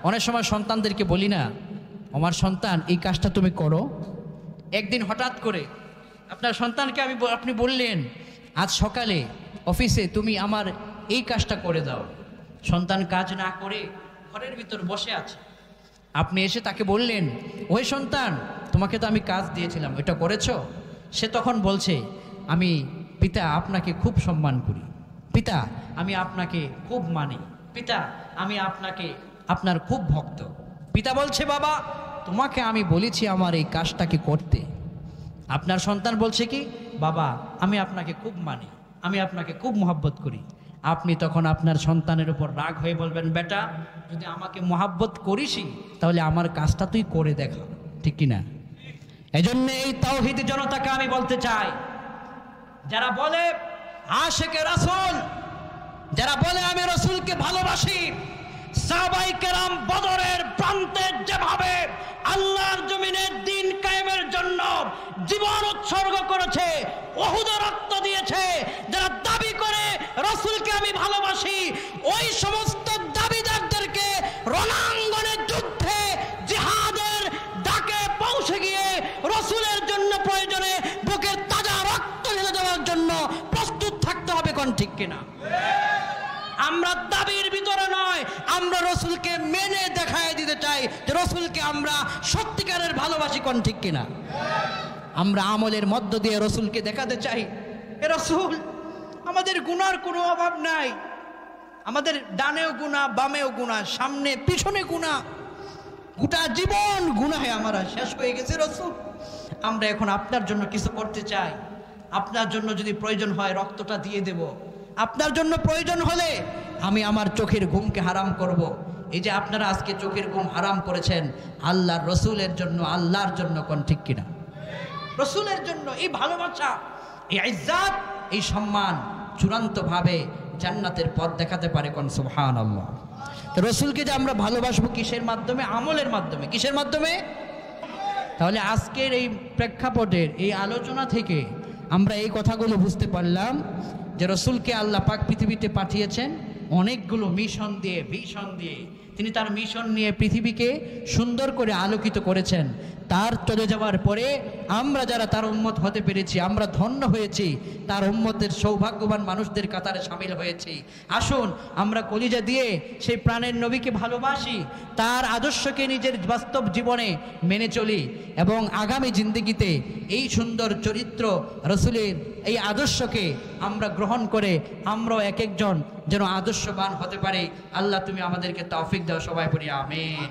অনেক সময় সন্তানদেরকে বলি না, আমার সন্তান এই কাজটা তুমি করো। একদিন হঠাৎ করে আপনার সন্তানকে আপনি বললেন আজ সকালে অফিসে তুমি আমার এই কাজটা করে দাও। সন্তান কাজ না করে ঘরের ভিতর বসে আছে, আপনি এসে তাকে বললেন ওই সন্তান তোমাকে তো আমি কাজ দিয়েছিলাম, এটা করেছো? সে তখন বলছে আমি পিতা আপনাকে খুব সম্মান করি, পিতা আমি আপনাকে খুব মানি, পিতা আমি আপনার খুব ভক্ত। পিতা বলছে বাবা তোমাকে আমি বলেছি আমার এই কাজটাকে করতে। আপনার সন্তান বলছে কি বাবা আমি আপনাকে খুব মানি, আমি আপনাকে খুব মহব্বত করি। আপনি তখন আপনার সন্তানের উপর রাগ হয়ে বলবেন বেটা যদি আমাকে মহব্বত করিসই তাহলে আমার কাজটা তুই করে দেখা, ঠিক কিনা? এজন্য এই তাওহীদি জনতাকে আমি বলতে চাই, যারা বলে আশিকে রাসূল, যারা বলে আমি রাসূলকে ভালোবাসি, সাহাবায়ে কেরাম বদরের প্রান্তে যেভাবে আল্লাহর জমিনে দ্বীন কায়েমের জন্য জীবন উৎসর্গ করেছে, উহুদে রক্ত দিয়েছে, যারা দাবি করে রাসূলকে আমি ভালোবাসি, ওই সমস্ত দাবিদারদেরকে রণাঙ্গনে যুদ্ধে জিহাদের ডাকে পৌঁছে গিয়ে রাসূলের জন্য প্রয়োজনে বুক আমরা রসুলকে মেনে দেখায় দিতে চাই যে রসুলকে আমরা সত্যিকারের ভালোবাসি, কোন ঠিক কিনা? আমরা আমলের মধ্য দিয়ে রসুলকে দেখাতে চাই এ রসুল আমাদের গুনার কোনো অভাব নাই, আমাদের ডানেও গুনাহ, বামেও গুনাহ, সামনে পিছনে গুনাহ, গোটা জীবন গুনাহে আমরা শেষ হয়ে গেছে রসুল। আমরা এখন আপনার জন্য কিছু করতে চাই, আপনার জন্য যদি প্রয়োজন হয় রক্তটা দিয়ে দেব, আপনার জন্য প্রয়োজন হলে আমি আমার চোখের ঘুমকে হারাম করব। এই যে আপনারা আজকে চোখের ঘুম হারাম করেছেন আল্লাহর রসুলের জন্য, আল্লাহর জন্য, কোন ঠিক কিনা? রসুলের জন্য এই ভালোবাসা, এই ইজ্জত, এই সম্মান চূড়ান্তভাবে জান্নাতের পথ দেখাতে পারে, কোন সুবহানাল্লাহ। তো রসুলকে যে আমরা ভালোবাসবো কিসের মাধ্যমে? আমলের মাধ্যমে। কিসের মাধ্যমে? তাহলে আজকের এই প্রেক্ষাপটের এই আলোচনা থেকে আমরা এই কথাগুলো বুঝতে পারলাম যে রসুলকে আল্লাহ পাক পৃথিবীতে পাঠিয়েছেন অনেকগুলো মিশন দিয়ে, ভিশন দিয়ে। তিনি তার মিশন নিয়ে পৃথিবীকে সুন্দর করে আলোকিত করেছেন। তার চলে যাওয়ার পরে আমরা যারা তার উম্মত হতে পেরেছি আমরা ধন্য হয়েছি, তার উম্মতের সৌভাগ্যবান মানুষদের কাতারে সামিল হয়েছি। আসুন আমরা কলিজা দিয়ে সেই প্রাণের নবীকে ভালোবাসি, তার আদর্শকে নিজের বাস্তব জীবনে মেনে চলি এবং আগামী জিন্দেগিতে এই সুন্দর চরিত্র রসুলের এই আদর্শকে আমরা গ্রহণ করে আমরাও এক একজন যেন আদর্শবান হতে পারি। আল্লাহ তুমি আমাদেরকে তৌফিক দাও, সবাই পড়ি আমিন।